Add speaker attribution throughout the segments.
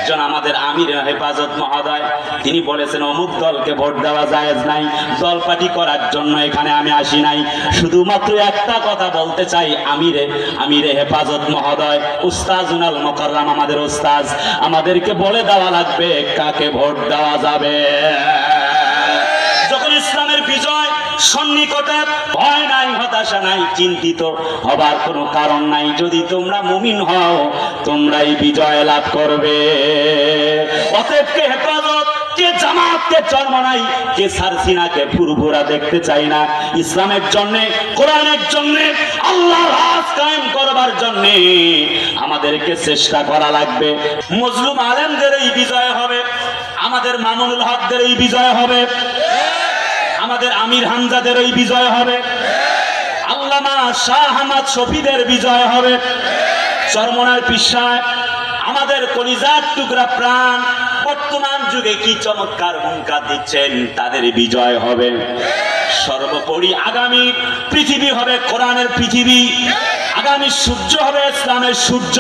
Speaker 1: একজন আমাদের আমির হেফাজত মহোদয়, তিনি বলেছেন অমুক দলকে ভোট দেওয়া জায়েজ নাই, দলপাটি করার জন্য এখানে আমি আসি নাই, শুধুমাত্র একটা কথা বলতে চাই, আমিরে হেফাজত মহোদয় উস্তাজুনাল মুকাররম আমাদের উস্তাজ, আমাদেরকে বলে দেওয়া লাগবে কাকে ভোট দেওয়া যাবে। যখন ইসলামের বিজয় সন্নিকটে, ভয় নাই, হতাশা নাই, চিন্তিত হবার কোনো কারণ নাই। যদি তোমরা মুমিন হও তোমরাই বিজয় লাভ করবে। অতএব কে হেফাজত, কে জামাত, কে চরমনাই, কে সারসিনাকে ফুরফুরা দেখতে চাই না। ইসলামের জন্য, কোরআনের জন্য, আল্লাহর রাজ কায়েম করবার জন্য আমাদেরকে চেষ্টা করা লাগবে। মজলুম আলেমদের এই বিজয় হবে, আমাদের মামুনুল হকদের এই বিজয় হবে, আমাদের আমির হামজাদের এই বিজয় হবে, আল্লামা শাহ আহমদ শফিদের বিজয় হবে, চরমনার পিসায় আমাদের কলিজার টুকরা প্রাণ বর্তমান যুগে কি চমৎকার হুঙ্কার দিচ্ছেন, তাদের বিজয় হবে। সর্বোপরি আগামী পৃথিবী হবে কোরআনের পৃথিবী, আগামী সূর্য হবে ইসলামের সূর্য,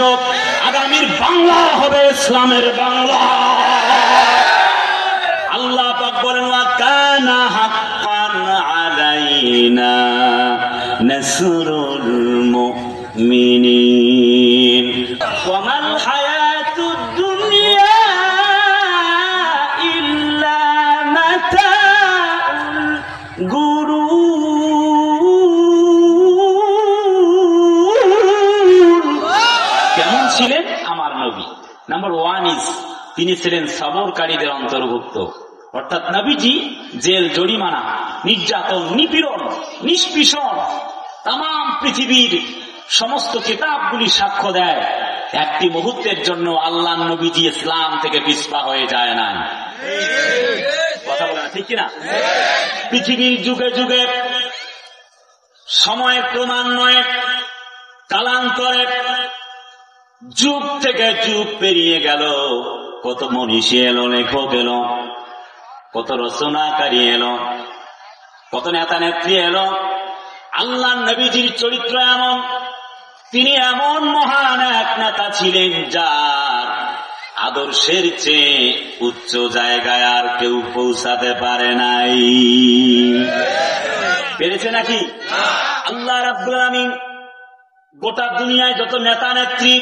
Speaker 1: আগামীর বাংলা হবে ইসলামের বাংলা। আল্লাহ পাক বলেন ওয়া কানা হাক্কান আলাইনা নাসরুল মুমিনিন ওয়া মাল হায়াতুদ দুনিয়া ইল্লা মাতাউল গুরুর। কেমন ছিলেন আমার নবী? নাম্বার 1 ইজ তিনি ছিলেন সবরকারীদের অন্তর্ভুক্ত। অর্থাৎ নবীজি জেল, জরিমানা, নির্যাতন, নিপীড়ন, নিষ্পীষণ, তাম পৃথিবীর সমস্ত কিতাবগুলি সাক্ষ্য দেয় একটি মুহূর্তের জন্য আল্লাহ নবীজি ইসলাম থেকে পিছপা হয়ে যায় না। কথা বলে না, ঠিক কিনা? পৃথিবীর যুগে যুগে সময়ের ক্রমান্বয়ে কালান্তরে যুগ থেকে যুগ পেরিয়ে গেল, কত মনীষী এলো, লেখক এলো, কত রচনাকারী এলো, কত নেতা নেত্রী এলো। আল্লাহ নবীজির চরিত্র এমন, তিনি এমন মহান এক নেতা ছিলেন যার আদর্শের চেয়ে উচ্চ জায়গায় আর কেউ পৌঁছাতে পারে নাই। পেরেছে নাকি? আল্লাহ রাব্বুল আলামিন গোটা দুনিয়ায় যত নেতা নেত্রী,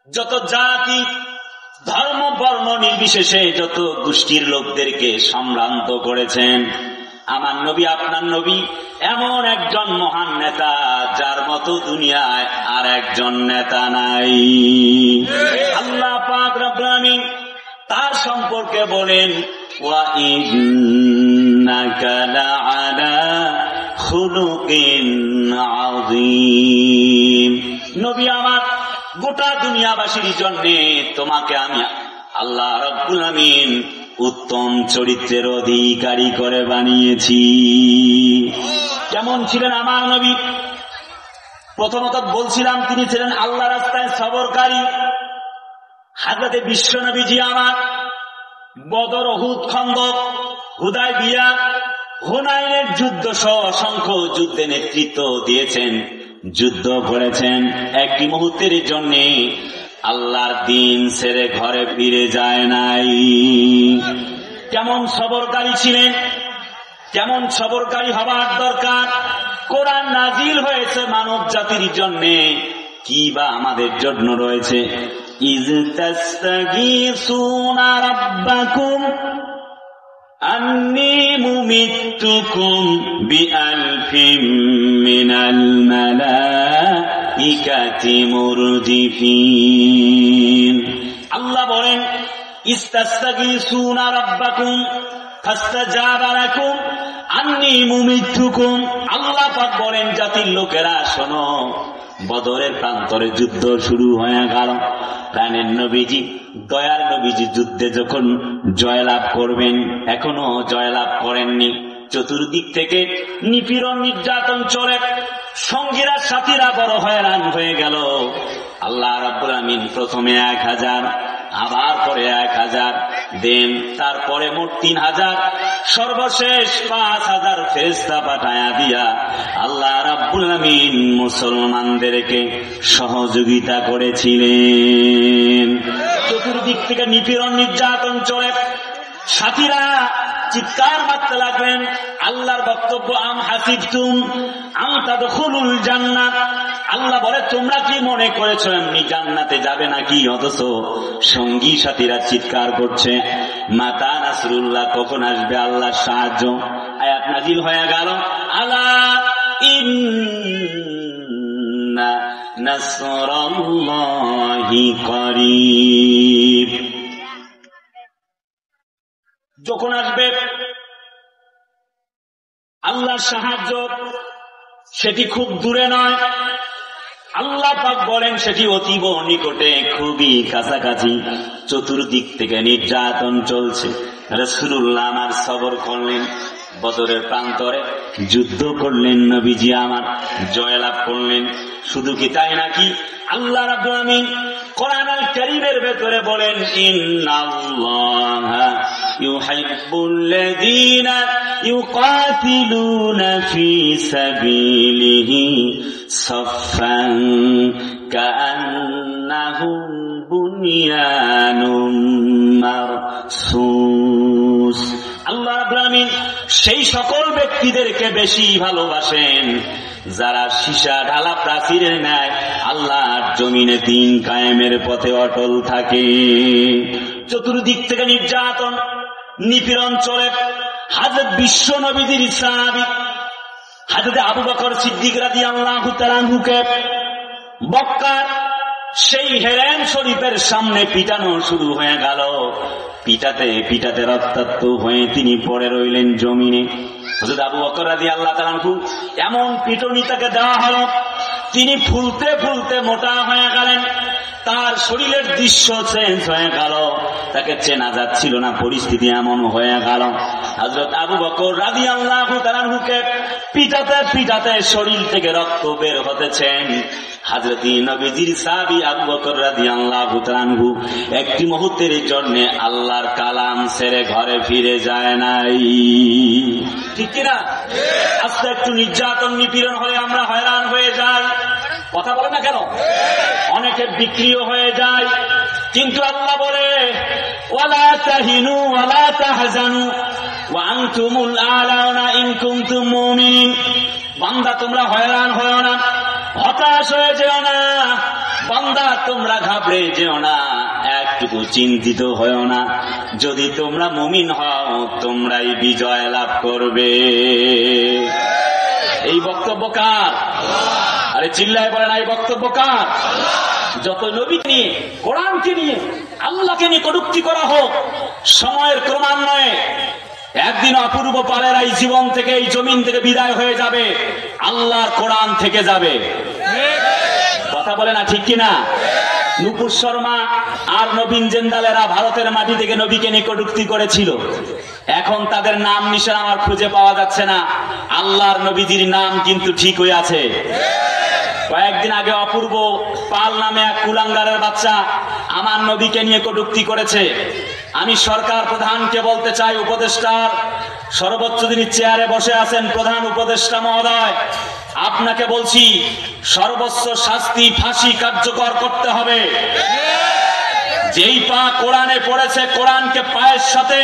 Speaker 1: যত জাতি, ধর্ম, বর্ণ নির্বিশেষে যত গোষ্ঠীর লোকদেরকে সম্ভ্রান্ত করেছেন, আমার নবী, আপনার নবী এমন একজন মহান নেতা যার মতো দুনিয়ায় আর একজন নেতা নাই। আল্লাহ পাক রব্বুল আলামিন তার সম্পর্কে বলেন ওয়া ইন্নাকা লাআলা খুলুকিন আযীম। নবী আমার, গোটা দুনিয়াবাসীর জন্য তোমাকে আমি আল্লাহ রাব্বুল আলামিন উত্তম চরিত্রের অধিকারী করে বানিয়েছি। কেমন ছিলেন আমার নবী? প্রথমত বলছিলাম তিনি ছিলেন আল্লাহ রাস্তায় সবরকারী। হযরতে বিশ্ব নবীজি আমার বদর, উহুদ, খন্দক, হুদায়বিয়া, হুনাইনের যুদ্ধ সহ অসংখ্য যুদ্ধে নেতৃত্ব দিয়েছেন, যুদ্ধ করেছেন। একটি মুহূর্তের জন্য আল্লাহর দ্বীন ছেড়ে ঘরে ফিরে যায় নাই। কেমন সবরকারী ছিলেন, কেমন সবরকারী হবার দরকার। কোরআন নাজিল হয়েছে মানব জাতির জন্য, কি বা আমাদের জন্য রয়েছে। ইয তাস্তাগীসুনা রাব্বাকুম আন্নী মুমিত্তুকুম বিআলফিম মিনাল মালাইকাতি মুরদিফিন। আল্লাহ বলেন ইস্তাস্তাগীসুনা রাব্বাকুম ফাস্তাজাবা লাকুম আন্নী মুমিত্তুকুম। আল্লাহ পাক বলেন জাতির লোকেরা শোনো, বদরের প্রান্তরে যুদ্ধ শুরু হয়ে গেল। প্রাণের নবীজি, দয়ার নবীজি যুদ্ধে যখন জয়লাভ করবেন, এখনো জয়লাভ করেননি। চতুর্দিক থেকে নিপীড়ন, নির্যাতন চলে, সঙ্গীরা সাথীরা বড় হয়রান হয়ে গেল। আল্লাহ রাব্বুল আমিন প্রথমে 1000, আবার পরে 1000, দেন। তারপরে মোট 3000, সর্বশেষ 5000 ফেরেশতা পাঠায়া দিয়া আল্লাহ রাব্বুল আমিন মুসলমানদেরকে সহযোগিতা করেছিলেন। চতুর্দিক থেকে নিপীড়ন নির্যাতন চলে, সাথীরা চিৎকার মারতে লাগলেন। আল্লাহর বক্তব্য, আম হাসিবতুম আন তাদখুলুল জান্নাত, আল্লাহ বলে তোমরা কি মনে করেছো এমনি জান্নাতে যাবে নাকি? অথচ সঙ্গী সাথীরা চিৎকার করছে, মাতা নাসরুল্লাহ, কখন আসবে আল্লাহর সাহায্য? আয়াত নাজিল হয়ে গেল, আলা ইন্না নাসরাল্লাহি করিব। যখন আসবে আল্লাহর সাহায্য, সেটি খুব দূরে নয়। আল্লাহ পাক বলেন সেটি অতীব নিকটে, খুবই কাছাকাছি। চতুর্দিক থেকে নির্যাতন চলছে, রাসূলুল্লাহ আমার সবর করলেন, বদরের প্রান্তরে যুদ্ধ করলেন, নবীজি আমার জয়লাভ করলেন। শুধু কি তাই নাকি? আল্লাহ রাব্বুল আমিন কোরআন আল কারীমের ভেতরে বলেন, ইন্নাল্লাহা ইউহিব্বুল্লাযীনা ইউকাতিলুনা ফী সাবিলিহি সাফফান কাআন্নাহুম বুনিয়ানুম মারসুস। আল্লাহ রাব্বুল আমিন সেই সকল ব্যক্তিদেরকে বেশি ভালোবাসেন যারা সীসা ঢালা প্রাচীরের ন্যায় আল্লাহর জমিনে দ্বীন কায়েমের পথে অটল থাকে। চতুর্দিক থেকে নির্যাতন নিপীড়ন চলে। হযরত বিশ্ব নবীর সাহাবী হযরত আবু বকর সিদ্দিক রাদিয়াল্লাহু তাআলা আনহুকে মক্কার সেই হেরেম শরীফের সামনে পিটানো শুরু হয়ে গেল। পিটাতে পিটাতে রক্তাক্ত হয়ে তিনি পড়ে রইলেন জমিনে। হযরত আবু বকর রাদিয়াল্লাহু তাআলা আনহু এমন পিটুনি তাকে দেওয়া হলো, তিনি ফুলতে ফুলতে মোটা হয়ে গেলেন। তার শরীরের দৃশ্য চেঞ্জ হয়ে গেল, তাকে চেনা যাচ্ছিল না, পরিস্থিতি এমন হয়ে গেল। হযরত আবু বকর রাদিয়াল্লাহু তাআলা আনহুকে পিটাতে পিটাতে শরীর থেকে রক্ত বের হতেছেন। হযরত নবীজির সাহাবী আবু বকর রাদিয়াল্লাহু তাআলা আনহু একটি মুহূর্তের জন্য আল্লাহর কালাম ছেড়ে ঘরে ফিরে যায় নাই। ঠিক কিনা? আজকে একটু নির্যাতন নিপীড়ন হলে আমরা হয়রান হয়ে যাই, কথা বলে না কেন? অনেকে বিক্রিও হয়ে যায়। কিন্তু আল্লাহ বলে, ওয়ালা তাহিনু ওয়ালা তাহজানু ওয়া আনতুমুল আ'লাউনা ইন কুনতুম মুমিনিন। বান্দা তোমরা হয়রান হয়ো না, হতাশ হয়ে যেও না, বান্দা তোমরা ঘাবড়ে যেও না, একটুকু চিন্তিত হয়ো না। যদি তোমরা মুমিন হও তোমরাই বিজয় লাভ করবে। এই বক্তব্য কার? আরে চিল্লায় বলেন, এই বক্তব্য কার? যত নবীকে নিয়ে, কোরআনকে নিয়ে, আল্লাহকে নিয়ে কটূক্তি করা হোক, সময়ের ক্রমান্বয়ে একদিন অপূর্ব পারের এই জীবন থেকে, এই জমিন থেকে বিদায় হয়ে যাবে, আল্লাহর কোরআন থেকে যাবে। কথা বলে না, ঠিক কিনা? নুপুর শর্মা আর নবীন জেন্দালেরা ভারতের মাটি থেকে নবীকে নিয়ে কটূক্তি করেছিল। এখন তাদের নাম নিশান আমার খুঁজে পাওয়া যাচ্ছে না। আল্লাহর নবীজির নাম কিন্তু ঠিক হয়ে আছে। কয়েকদিন আগে অপূর্ব পাল নামে এক কুলাঙ্গারের বাচ্চা আমার নবীকে নিয়ে কটূক্তি করেছে। আমি সরকার প্রধানকে বলতে চাই, উপদেষ্টার সর্বোচ্চ যিনি চেয়ারে বসে আছেন, প্রধান উপদেষ্টা মহোদয়, আপনাকে বলছি সর্বোচ্চ শাস্তি, ফাঁসি কার্যকর করতে হবে। যেই পা কোরআনে পড়েছে, কোরআনকে পায়ের সাথে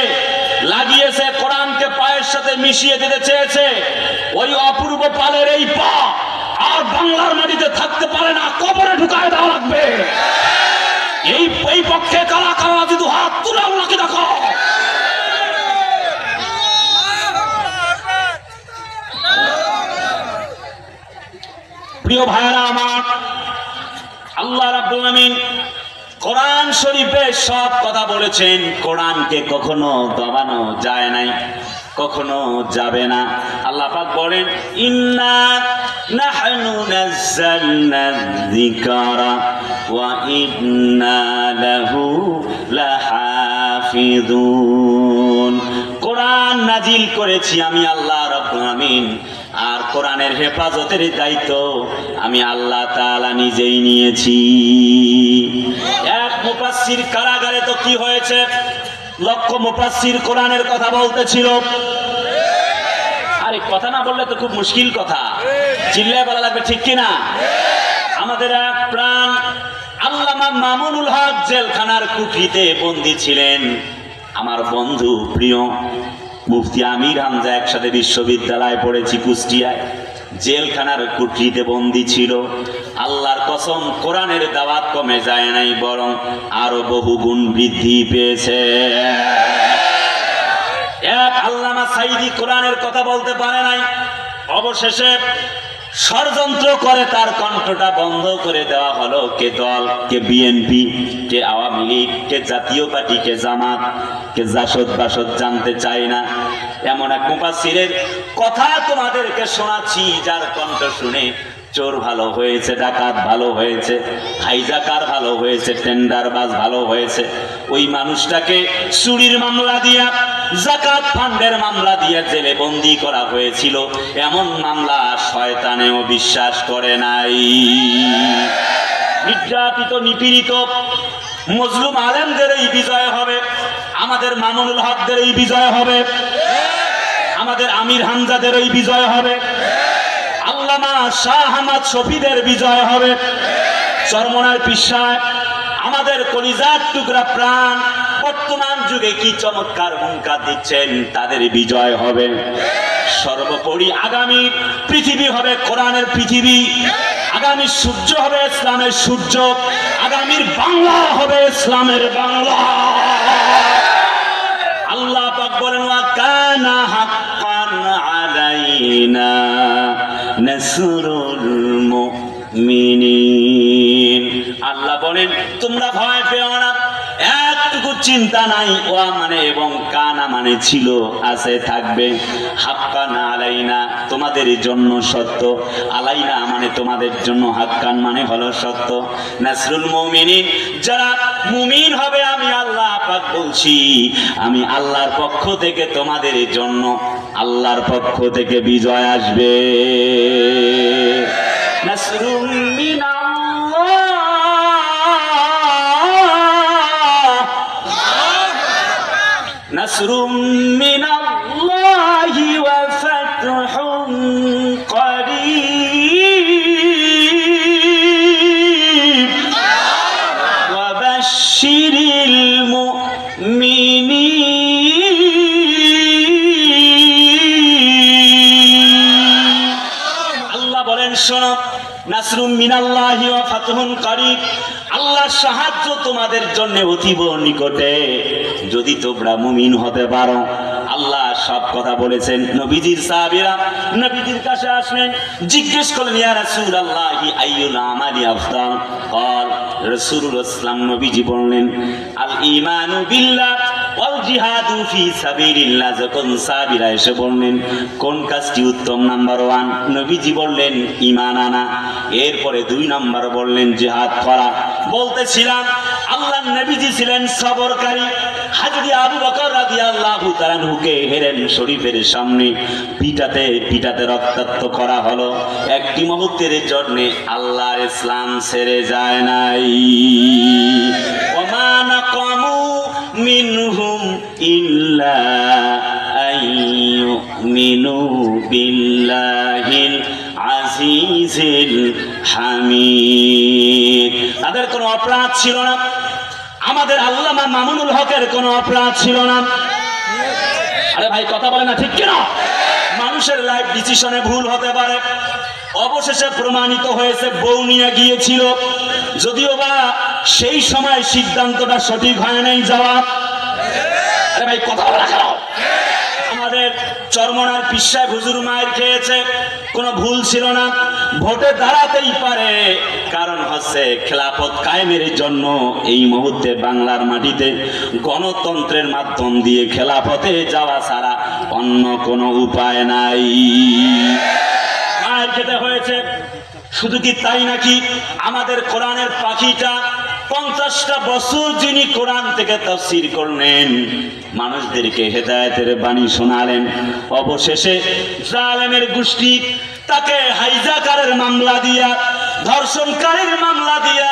Speaker 1: লাগিয়েছে, কোরআনকে পায়ের সাথে মিশিয়ে দিতে চেয়েছে, ওই অপূর্ব পালের এই পা আর বাংলার মাটিতে থাকতে পারে না, কবরে ঢুকায় দেওয়া লাগবে। এই পক্ষে কারা কারা যদি হাত তুলে আল্লাহকে দেখো। প্রিয় ভাইরা আমার, আল্লাহ রাব্বুল আমিন কোরআন শরীফে সব কথা বলেছেন। কোরআনকে কখনো দবানো যায় নাই, কখনো যাবে না। আল্লাহ পাক বলেন, ইন্না নাহনু নাযালনা যিকরা ওয়া ইন্না লাহু লাহাফিযুন। কোরআন নাজিল করেছি আমি আল্লাহ রাব্বুল আমিন, আর কোরআনের হেফাজতের দায়িত্ব আমি আল্লাহ তাআলা নিজেই নিয়েছি। এক মুফাসসির কারাগারে তো কি হয়েছে, লক্ষ মুফাসসির কোরআনের কথা বলতেছিল। আরে কথা না বললে তো খুব মুশকিল কথা, চিল্লায় বলা লাগবে, ঠিক কিনা? আমাদের এক প্রাণ আল্লামা মামুনুল হক জেলখানার কুঠরিতে বন্দী ছিলেন। আমার বন্ধু প্রিয় মুফতি আমির হামজা একসাথে বিশ্ববিদ্যালয়ে পড়েছি কুষ্টিয়ায়, জেলখানার কুঠরিতে বন্দী ছিল। আল্লাহর কসম, কোরআনের দাওয়াত কমে যায় নাই, বরং আরো বহু গুণ বৃদ্ধি পেয়েছে। এক আল্লামা সাঈদী কোরআনের কথা বলতে পারে নাই, অবশেষে ষড়যন্ত্র করে তার কণ্ঠটা বন্ধ করে দেওয়া হলো। কে দল, কে বিএনপি, কে আওয়ামী লীগ, কে জাতীয় পার্টি, কে জামাত, কে জাসদ বাসদ জানতে চাই না। এমন এক মুফাসসিরের কথা তোমাদেরকে শোনাচ্ছি, যার কণ্ঠ শুনে চোর ভালো হয়েছে, ডাকাত ভালো হয়েছে, হাইজাকার ভালো হয়েছে, টেন্ডারবাজ ভালো হয়েছে। ওই মানুষটাকে চুরির মামলা দিয়া, যাকাত ফান্ডের মামলা দিয়ে জেলে বন্দী করা হয়েছিল। এমন মামলা শয়তানেও বিশ্বাস করে নাই। নির্যাতিত নিপীড়িত মজলুম আলেমদের এই বিজয় হবে, আমাদের মামুনুল হকদের এই বিজয় হবে, আমাদের আমির হামজাদের এই বিজয় হবে, আল্লামা শাহ আহমদ শফীদের বিজয় হবে, চরমনার পিসায় আমাদের কলিজার টুকরা প্রাণ বর্তমান যুগে কি চমৎকার হুঙ্কার দিচ্ছেন, তাদের বিজয় হবে। সর্বোপরি আগামী পৃথিবী হবে কোরআনের পৃথিবী, আগামী সূর্য হবে ইসলামের সূর্য, আগামীর বাংলা হবে ইসলামের বাংলা। আল্লাহ পাক বলেন, ওয়া কানা হাক্কান আলাইনা নাসরুল মুমিনিন। আল্লাহ বলেন, তোমরা ভয় পেও না, একটুকু চিন্তা নাই। ওয়া মানে এবং কানা মানে ছিল, আছে, থাকবে। হাক্কান আলাইনা তোমাদের জন্য সত্য, আলাইনা মানে তোমাদের জন্য, হাক্কান মানে হলো সত্য। নাসরুল মুমিনিন, যারা মুমিন হবে আমি আল্লাহ পাক বলছি, আমি আল্লাহর পক্ষ থেকে তোমাদের জন্য, আল্লাহর পক্ষ থেকে বিজয় আসবে। নাসরুম মিনাল্লাহ, নাসরুম মিনাল্লাহি ওয়া ফাতহুন করিব ওয়া বাশশিরিল মুমিনিন। আল্লাহ বলেন, শোনো, নাসরুম মিনাল্লাহি ওয়া ফাতহুন করিব, আল্লাহর সাহায্য তোমাদের জন্য অতীব নিকটে, যদি তোমরা মুমিন হতে পারো। আল্লাহ সব কথা বলেছেন। নবীজির সাহাবীরা নবীজির কাছে আসলেন, জিজ্ঞেস করলেন, ইয়া রাসূলুল্লাহি আইয়ুল আমালি আফদাল? قال রাসূলুল্লাহ সাল্লাল্লাহু নবীজি বললেন, আল ঈমানু বিল্লাহ ওয়াল জিহাদু ফি সাবিলিল্লাহ। যখন সাহাবীরা এসে বললেন কোন কাজটি উত্তম, নাম্বার 1 নবীজি বললেন ঈমান আনা, এরপরে 2 নাম্বার বললেন জিহাদ করা। বলতেছিলাম আল্লাহর নবীজি ছিলেন সবরকারী। হযরত আবু বকর রাদিয়াল্লাহু তাআলা নুকে হেরেম শরীফের সামনে পিটাতে পিটাতে রক্তাক্ত করা হলো। একটি মুহূর্তের জন্য আল্লাহর ইসলাম ছেড়ে যায় নাই। ওমা নাকামু মিনহুম ইল্লা আইয়ুমিনু বিল্লাহিল আজিজিল হামিদ। তাদের কোনো অপরাধ ছিল না, আমাদের আল্লামা মামুনুল হকের কোনো অপরাধ ছিল না। আরে ভাই কথা বলে না, ঠিক কিনা? মানুষের লাইফ ডিসিশনে ভুল হতে পারে, অবশেষে প্রমাণিত হয়েছে বউ নিয়ে গিয়েছিল, যদিও বা সেই সময় সিদ্ধান্তটা সঠিক হয় নাই যাওয়া। আরে ভাই কথা বলা কেন? আমাদের চরমনার পিসায় হুজুর মায়ের খেয়েছে, কোনো ভুল ছিল না, ভোটে দাঁড়াতেই পারে। কারণ হচ্ছে খেলাফত কায়েমের জন্য এই মুহূর্তে বাংলার মাটিতে গণতন্ত্রের মাধ্যম দিয়ে খেলাফতে যাওয়া ছাড়া অন্য কোনো উপায় নাই। মায়ের খেতে হয়েছে। শুধু কি তাই নাকি, আমাদের কোরআনের পাখিটা 50টা বছর যিনি কোরআন থেকে তাফসীর করলেন, মানুষদেরকে হেদায়েতের বাণী শোনালেন, অবশেষে জালেমের গোষ্ঠী তাকে হাইজাকারের মামলা দিয়া ধর্ষণকারীর মামলা দিয়া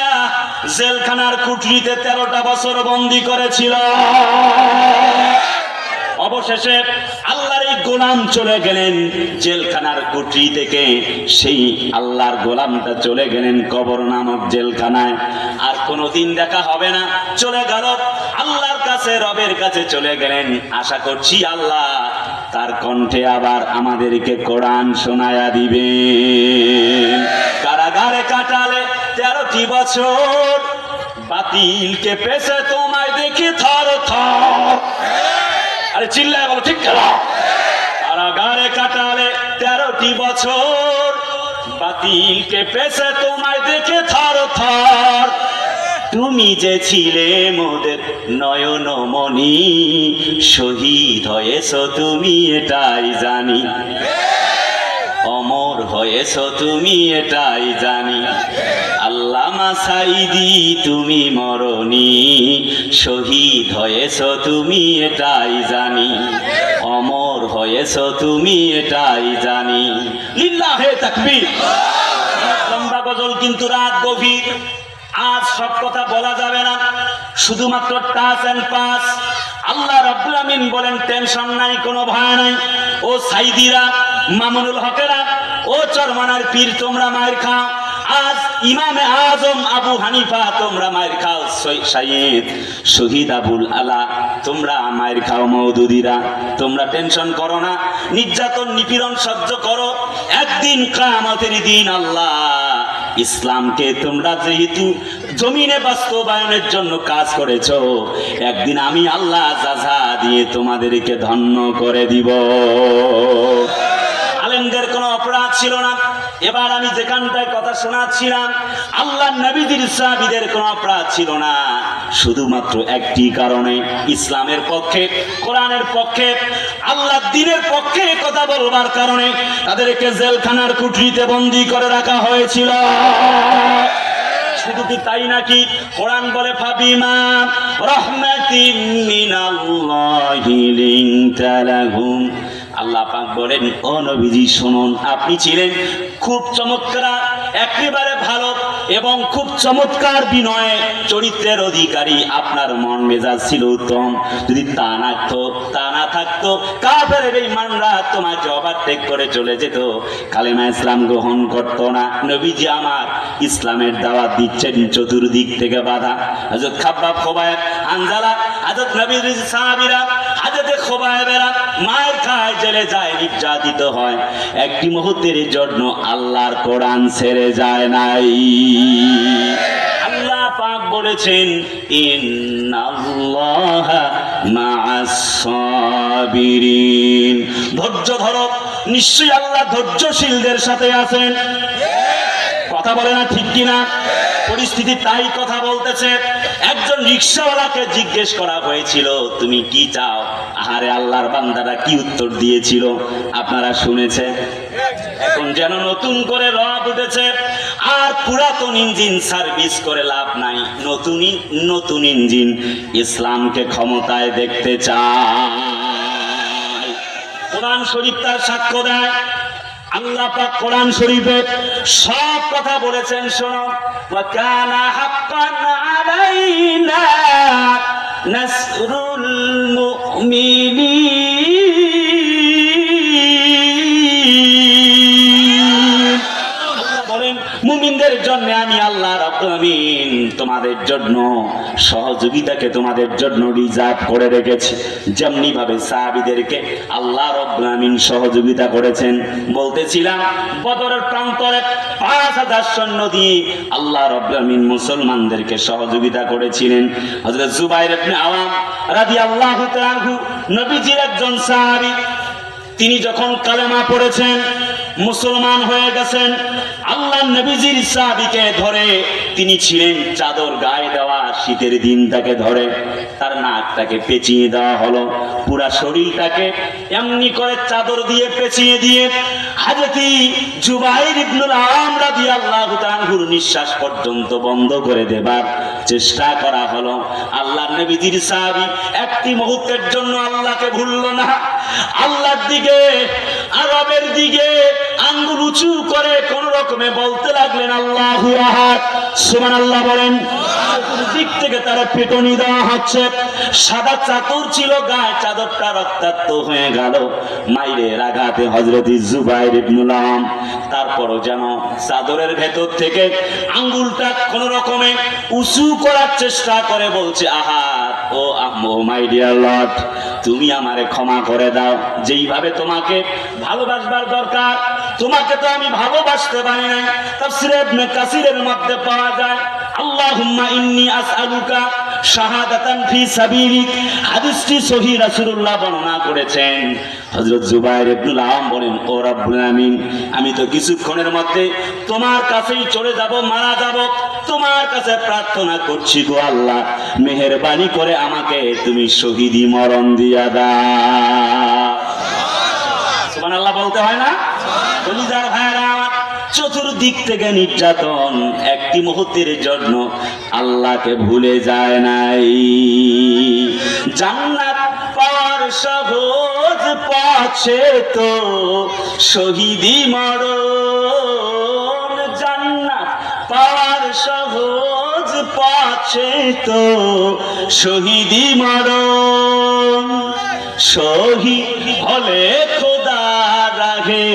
Speaker 1: জেলখানার কুঠরিতে 13টা বছর বন্দী করেছিল। অবশেষে আল্লাহর এই গোলাম চলে গেলেন জেলখানার কুঠরি থেকে, সেই আল্লাহর গোলামটা চলে গেলেন কবর নামক জেলখানায়। আর কোনোদিন দেখা হবে না, চলে গেল আল্লাহর কাছে, রবের কাছে চলে গেলেন। আশা করছি আল্লাহ তার কণ্ঠে আবার আমাদেরকে কোরআন শোনায়া দিবে। কারাগারে কাটালে 13টি বছর, বাতিলকে পেছে তোমায় দেখে থর থর। আরে চিল্লায় বলো ঠিক কেন? কারাগারে কাটালে 13টি বছর, বাতিলকে পেছে তোমায় দেখে থর থর। তুমি যে ছিলে মোদের নয়নমণি, শহীদ হয়েছ তুমি এটাই জানি, অমর হয়েছ তুমি এটাই জানি। আল্লামা সাইদি তুমি মরণি, শহীদ হয়েছ তুমি এটাই জানি, অমর হয়েছ তুমি এটাই জানি। লিল্লাহে তাকবীর। লম্বা গজল কিন্তু রাত গভীর, আজ সব কথা বলা যাবে না, শুধুমাত্র টাচ এন্ড পাস। আল্লাহ রাব্বুল আমিন বলেন টেনশন নাই, কোনো ভয় নাই। ও সাইদিরা, মামুনুল হকেরা, ও চরমানার পীর, তোমরা মায়ের খাও। আজ ইমামে আজম আবু হানিফা তোমরা মায়ের খাও। সাইয়েদ শহীদ আবুল আলা তোমরা মায়ের খাও। মওদুদিরা তোমরা টেনশন করো না, নির্যাতন নিপীড়ন সহ্য করো। একদিন কিয়ামতের দিন আল্লাহ ইসলামকে তোমরা যেহেতু জমিনে বাস্তবায়নের জন্য কাজ করেছো, একদিন আমি আল্লাহ যাজা দিয়ে তোমাদেরকে ধন্য করে দিব। আলেমদের কোনো অপরাধ ছিল না। এবার আমি যেখানটায় কথা শোনাচ্ছিলাম, আল্লাহ নবীদের সাহাবীদের কোনো অপরাধ ছিল না, শুধুমাত্র একটি কারণে, ইসলামের পক্ষে, কোরআনের পক্ষে, আল্লাহর দ্বীনের পক্ষে কথা বলবার কারণে তাদেরকে জেলখানার কুঠরিতে বন্দী করে রাখা হয়েছিল। শুধু কি তাই নাকি? কোরআন বলে ফাবিমা রাহমাতিন মিনাল্লাহি লিনতা লাহুম। আল্লাহ পাক বলেন, ও নবীজি শুনুন, আপনি ছিলেন খুব চমৎকার, একেবারে ভালো এবং খুব চমৎকার বিনয়ে চরিত্রের অধিকারী। আপনার মন মেজাজ ছিল উত্তম। যদি তা না থাকতো কাফের বেঈমানরা তোমাকে ওভারটেক করে চলে যেত, কালেমা ইসলাম গ্রহণ করতো না। নবীজি আমার ইসলামের দাওয়াত দিচ্ছেন, চতুর্দিক থেকে বাধা। হযরত খাব্বাব, খোবায়েব, হানজালা, হযরত নবীর সাহাবীরা, হযরত খোবায়েবেরা মায়ের খায়, জেলে যায়, নির্যাতিত হয়। একটি মুহূর্তের জন্য আল্লাহর কোরআন ছেড়ে যায় নাই। আল্লাহ পাক বলেছেন, ইন্নাল্লাহা মা'আস সাবিরিন। ধৈর্য ধরো, নিশ্চয়ই আল্লাহ ধৈর্যশীলদের সাথে আছেন। কথা বলে না ঠিক কিনা? পরিস্থিতি তাই কথা বলতেছে। একজন রিকশাওয়ালাকে জিজ্ঞেস করা হয়েছিল, তুমি কি চাও? আহারে আল্লাহর বান্দারা কি উত্তর দিয়েছিল আপনারা শুনেছেন। এখন যেন নতুন করে রব উঠেছে, আর পুরাতন ইঞ্জিন সার্ভিস করে লাভ নাই। নতুন ইঞ্জিন ইসলামকে ক্ষমতায় দেখতে চায়। কোরআন শরীফ তার সাক্ষ্য দেয়। আল্লাহ পাক কোরআন শরীফে সব কথা বলেছেন। শোনো, ওয়া কানা হাক্কান আলাইনা নাসরুল মুমিনিন। আল্লাহ বলেন, মুমিনদের জন্য আমি আল্লাহ রাব্বুল আমিন তোমাদের জন্য সহযোগিতাকে তোমাদের জন্য রিজার্ভ করে রেখেছি। যেমনি ভাবে সাহাবীদেরকে আল্লাহ রাব্বুল আমিন সহযোগিতা করেছেন। বলতেছিলাম, বদরের প্রান্তরে 5000 সৈন্য দিয়ে আল্লাহ রাব্বুল আমিন মুসলমানদেরকে সহযোগিতা করেছিলেন। হযরত জুবাইর ইবনে আওয়াম রাদিয়াল্লাহু তাআলা আনহু নবীজির একজন সাহাবী, তিনি যখন কালেমা পড়েছেন, মুসলমান হয়ে গেছেন, আল্লাহ নবীজির সাহাবীকে ধরে, তিনি ছিলেন চাদর গায়ে দেওয়া, শীতের দিন তাকে ধরে তার নাকটাকে পেঁচিয়ে দেওয়া হলো, পুরা শরীরটাকে এমনি করে চাদর দিয়ে পেঁচিয়ে দিয়ে হযরত জুবাইর ইবনে আওয়াম রাদিয়াল্লাহু তাআলা আনহুর নিঃশ্বাস পর্যন্ত বন্ধ করে দেবার চেষ্টা করা হলো। আল্লাহ নবীজির সাহাবী একটি মুহূর্তের জন্য আল্লাহকে ভুলল না। আল্লাহর দিকে, আরবের দিকে আঙ্গুল উঁচু করে কোন রকমে বলতে লাগলেন আল্লাহু আহাদ, সুবহানাল্লাহ বলেন। দিক থেকে তারা পেটনি দেওয়া হচ্ছে। সাদা চাদর ছিল গায়ে, চাদরটা রক্তাক্ত হয়ে গেল মাইরের আঘাতে হযরত জুবাইর ইবনুল আওয়াম। তারপরও যেন চাদরের ভেতর থেকে আঙ্গুলটা কোন রকমে উঁচু করার চেষ্টা করে বলছে, আহাদ ও মাই ডিয়ার লর্ড, তুমি আমারে ক্ষমা করে দাও। যেইভাবে তোমাকে ভালোবাসবার দরকার তোমাকে তো আমি ভালোবাসতে পারি নাই। তাফসীরে ইবনে কাসিরের মধ্যে পাওয়া যায়, আল্লাহুম্মা ইন্নী আসআলুকা শাহাদাতান ফি সাবিলিক। হাদিসটি সহিহ, রাসূলুল্লাহ বর্ণনা করেছেন। হযরত জুবাইর ইবনুল আওয়াম বলেন, ও রব্বুল আমিন, আমি তো কিছুক্ষণের মধ্যে তোমার কাছেই চলে যাব, মারা যাব। তোমার কাছে প্রার্থনা করছি গো আল্লাহ, মেহেরবানি করে আমাকে তুমি শহীদি মরণ দিয়া দাও। সুবহানাল্লাহ বলতে হয় না? কলিজার ভাইরা আমার, চতুর্দিক থেকে নির্যাতন, একটি মুহূর্তের জন্য আল্লাহকে ভুলে যায় নাই। জান্নাত পাওয়ার সহজ পথে তো শহীদি মরণ, জান্নাত পাওয়ার সহজ পথে তো শহীদি মরণ। শহীদ হলে খোদা রাহে,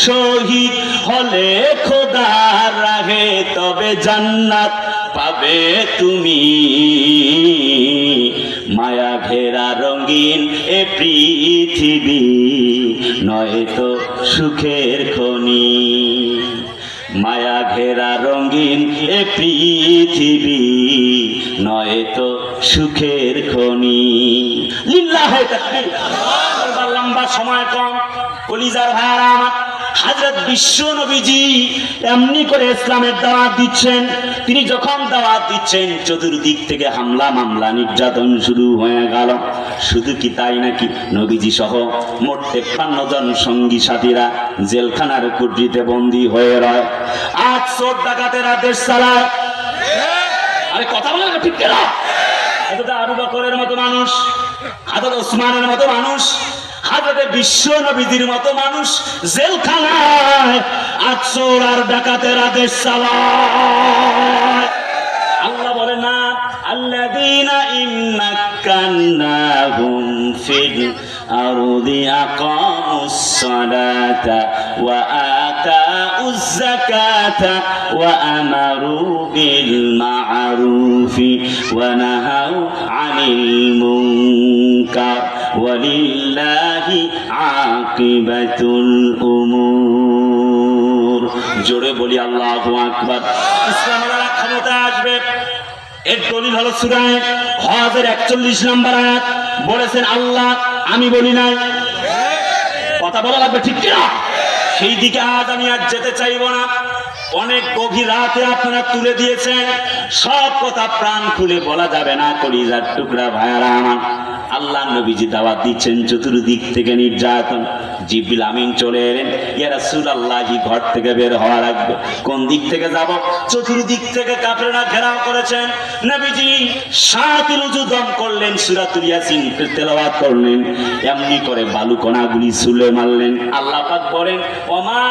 Speaker 1: শহীদ হলে খোদা রাহে, তবে জান্নাত পাবে তুমি। মায়া ঘেরা রঙিন এ পৃথিবী নয় তো সুখের খনি। মায়া ঘেরা রঙিন এ পৃথিবী নয় তো সুখের খনি। লিল্লাহে তাকবীর। লম্বা সময় কম, কলিজার ভাইরা আমার, হযরত বিশ্ব নবীজি এমনি করে ইসলামের দাওয়াত দিচ্ছেন। তিনি যখন দাওয়াত দিচ্ছেন, চতুর্দিক থেকে হামলা মামলা নির্যাতন শুরু হয়ে গেল। শুধু কি তাই নাকি, নবীজি সহ মোট 53 জন সঙ্গী সাথীরা জেলখানার কুঠরিতে বন্দী হয়ে রয়। আজ চোর ডাকাতেরা দেশ চালায়। আরে কথা বলে না, ঠিক না? হযরত আবু বকরের মতো মানুষ, হযরত ওসমানের মতো মানুষ, হযরত বিশ্ব নবীজির মতো মানুষ জেলখানায় আজ চোর আর ডাকাতেরা দেশ চালায়। আল্লাহ বলে না, আল্লাযীনা ইম্মাক্কান্নাহুম ফিল আরদি আকামুস সালাতা ওয়া আতাউজ যাকাতা ওয়া আমারু বিল মা'রুফি ওয়া নাহাউ আনিল মুনকার ওয়ালিল্লাহি আকিবাতুল উমুর। জোরে বলি আল্লাহু আকবার। ইসলামের ক্ষমতা আসবে, এর দলিল হলো সূরা হজের 41 নম্বর আয়াত। বলেছেন আল্লাহ, আমি বলি নাই। কথা বলা লাগবে, ঠিক কিনা? সেই দিকে আজ আমি আর যেতে চাইব না। অনেক গভীর রাতে আপনারা তুলে দিয়েছেন, সব কথা প্রাণ খুলে বলা যাবে না। কলিজার টুকরা ভাইয়ারা আমার, আল্লাহ নবীজি দাওয়াত দিচ্ছেন, চতুর্দিক থেকে নির্যাতন। জিবরিল আমিন চলে এলেন, ইয়া রাসূলুল্লাহ, ঘর থেকে বের হওয়া লাগবে। কোন দিক থেকে যাব? চতুর্দিক থেকে কাফেররা ঘেরাও করেছেন। নবীজি সাতিল উজুদম করলেন, সূরাতুল ইয়াসিন তেলাওয়াত করলেন, এমনি করে বালুকণাগুলি ছুঁড়ে মারলেন। আল্লাহ পাক বলেন, ওমা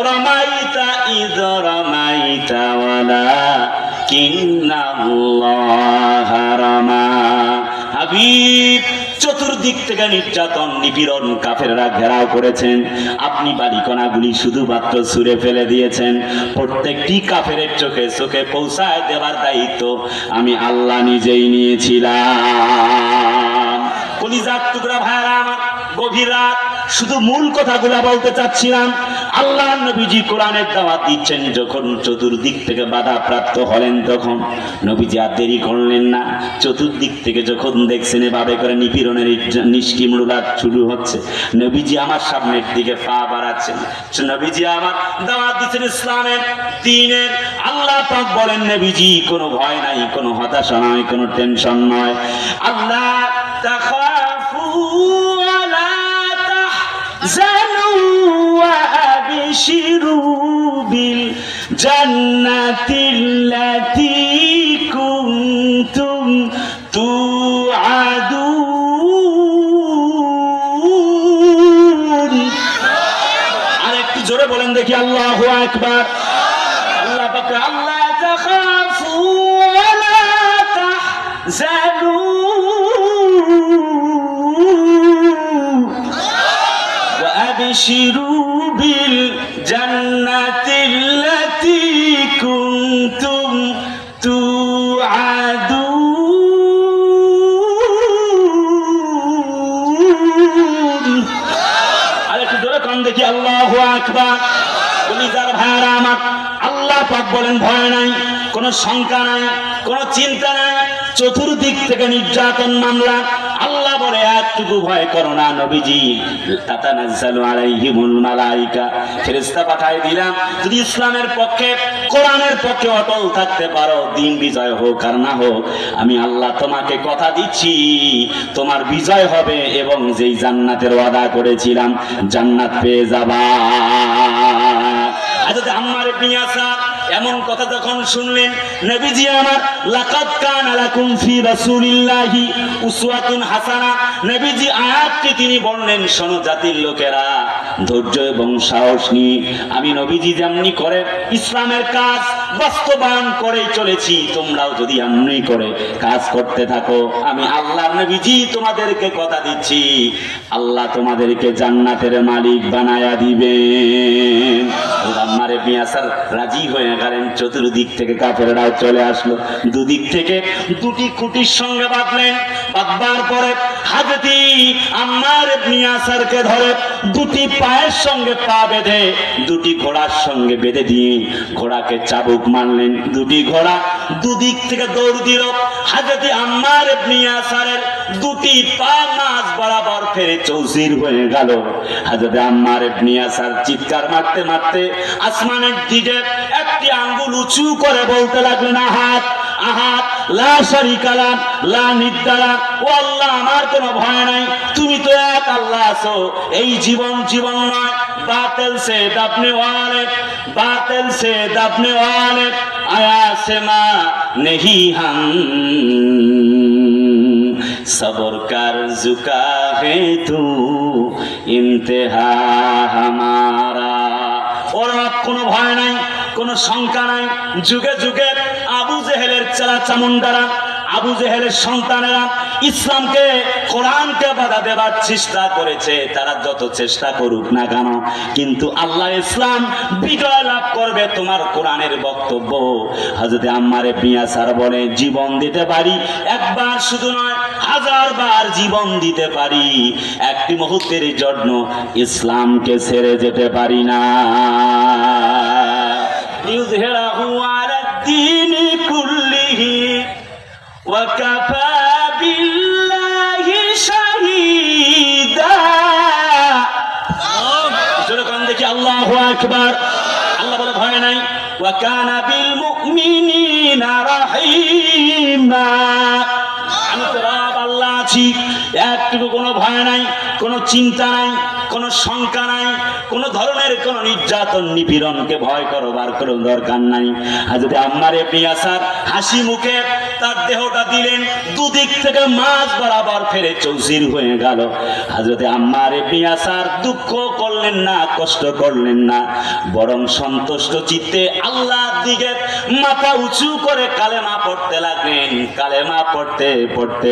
Speaker 1: রামাইতা ইয রামাইতা ওয়ালাকিন্নাল্লাহ রামা। হাবিব, চতুর্দিক থেকে নির্যাতন নিপীড়ন কাফেররা ঘেরাও করেছেন। আপনি বালিকণাগুলি শুধুমাত্র ছুঁড়ে ফেলে দিয়েছেন। প্রত্যেকটি কাফেরের চোখে চোখে পৌঁছায় দেওয়ার দায়িত্ব আমি আল্লাহ নিজেই নিয়েছিলাম। কলিজার টুকরা ভাইরা আমার, গভীর রাত, শুধু মূল কথাগুলা বলতে চাচ্ছিলাম। আল্লাহ নবীজি কোরআনের দাওয়াত দিচ্ছেন, যখন চতুর্দিক থেকে বাধা প্রাপ্ত হলেন, তখন নবীজি আর দেরি করলেন না। চতুর্দিক থেকে যখন দেখছেন এভাবে করে নিপীড়নের নিষ্কিমূলাপ শুরু হচ্ছে, নবীজি আমার সামনের দিকে পা বাড়াচ্ছেন। নবীজি আমার দাওয়াত দিচ্ছেন ইসলামের, দ্বীনের। আল্লাহ পাক বলেন, নবীজি কোনো ভয় নাই, কোনো হতাশা নয়, কোনো টেনশন নয়। আল্লাহ তাখাফু ওয়ালা তাহজানু ওয়া আবশিরু বিল জান্নাতিল্লাতী কুনতুম তুআদুন। আরেকটু দেখি আল্লাহু আকবার। আল্লাহ পাক আল্লাহ তাখাফু ওয়া লা তাহজানু ওয়া আবশিরু বিল জান্নাতিল্লাতী কুনতুম তুআদুন। আরেকটু জোরে কান দেখি আল্লাহু আকবার। কলিজার ভাইরা আমার, আল্লাহ পাক বলেন ভয় নাই, কোনো শঙ্কা নাই, কোনো চিন্তা নাই, চতুর্দিক থেকে নির্যাতন মামলা। আল্লাহ বলে একটুকু ভয় করো না নবীজি, তাতানাজ্জালু আলাইহিমুল মালাইকা, ফেরেশতা পাঠিয়ে দিলাম। যদি ইসলামের পক্ষে কোরআনের পক্ষে অটল থাকতে পারো, দিন বিজয় হোক আর না হোক, আমি আল্লাহ তোমাকে কথা দিচ্ছি তোমার বিজয় হবে এবং যেই জান্নাতের ওয়াদা করেছিলাম জান্নাত পেয়ে যাবা। হযরত আম্মার ইবনে ইয়াসার এমন কথা যখন শুনলেন, নবীজি আমার লাকাদ কানা লাকুম ফি রাসূলিল্লাহি উসওয়াতুন হাসানা, নবীজি আয়াতটি তিনি বললেন, শোনো জাতির লোকেরা, ধৈর্য এবং সাহস নিয়ে আমি নবীজি যেমনি করে ইসলামের কাজ বাস্তবায়ন করে চলেছি, তোমরাও যদি এমনি করে কাজ করতে থাকো, আমি আল্লাহর নবীজি তোমাদেরকে কথা দিচ্ছি আল্লাহ তোমাদেরকে জান্নাতের মালিক বানায়া দিবেন। আম্মার ইবনে ইয়াসার রাজি হয়ে গেলেন। চতুর্দিক থেকে কাফেররাও চলে আসলো, দুদিক থেকে দুটি খুঁটির সঙ্গে বাঁধলেন। বাঁধবার পরে হযরত আম্মার ইবনে ইয়াসারকে ধরে দুটি পায়ের সঙ্গে পা বেঁধে দুটি ঘোড়ার সঙ্গে বেঁধে দিয়ে ঘোড়াকে চাবুক মারলেন। দুটি ঘোড়া দুদিক থেকে দৌড় দিল। হযরত আম্মার ইবনে ইয়াসারের দুটি পা মাঝ বরাবর ফেরে চৌচির হয়ে গেল। হযরত আম্মার ইবনে ইয়াসার চিৎকার মারতে মারতে আসমানের দিকে একটি আঙ্গুল উঁচু করে বলতে লাগলেন, আহাত আহাত লা শারীকা লাক লা নিদ্দা লাক, ও আল্লাহ আমার কোনো ভয় নাই, তুমি তো এক আল্লাহ আছো। এই জীবন জীবন নয়, বাতিল সে দাবনে ওয়ালে, বাতিল সে দাবনে ওয়ালে, আয়া সে মা নেহি হাম সবর কর ঝুকা হে তু ইমতিহা হামারা। ওর কোনো ভয় নাই, কোনো শঙ্কা নাই। যুগে যুগে আবু জেহেলের চেলা চামুন্ডারা, আবু জেহেলের সন্তানেরা ইসলামকে কোরআনকে বাধা দেবার চেষ্টা করেছে। তারা যত চেষ্টা করুক না কেন, কিন্তু আল্লাহ ইসলাম বিজয় লাভ করবে তোমার কোরআনের বক্তব্য। হযরত আম্মার ইবনে ইয়াসার বলে, জীবন দিতে পারি, একবার শুধু নয়, 1000 বার জীবন দিতে পারি, একটি মুহূর্তের জন্য ইসলামকে ছেড়ে যেতে পারি না। ইউযহিরাহু আলাদ-দীনি কুল্লিহি ওয়া কাফা বিল্লাহি শাহীদা। যখন দেখি আল্লাহু আকবার। আল্লাহ বলে ভয় নাই, ওয়া কানা বিল মুমিনিনা রাহিমা, আমি তো রব আল্লাহ আছি, একটুকু কোনো ভয় নাই, কোনো চিন্তা নাই, কোনো শঙ্কা নাই, কোনো ধরনের কোনো নির্যাতন নিপীড়নকে ভয় করবার কোনো দরকার নাই। হযরত আম্মার ইবনে ইয়াসার হাসি মুখে তার দেহটা দিলেন, দুদিক থেকে মাঝ বরাবর ফেরে চৌচির হয়ে গেল। হযরত আম্মার ইবনে ইয়াসার দুঃখ করলেন না, কষ্ট করলেন না, বরং সন্তুষ্ট চিত্তে আল্লাহর দিকে মাথা উঁচু করে কালেমা পড়তে লাগলেন। কালেমা পড়তে পড়তে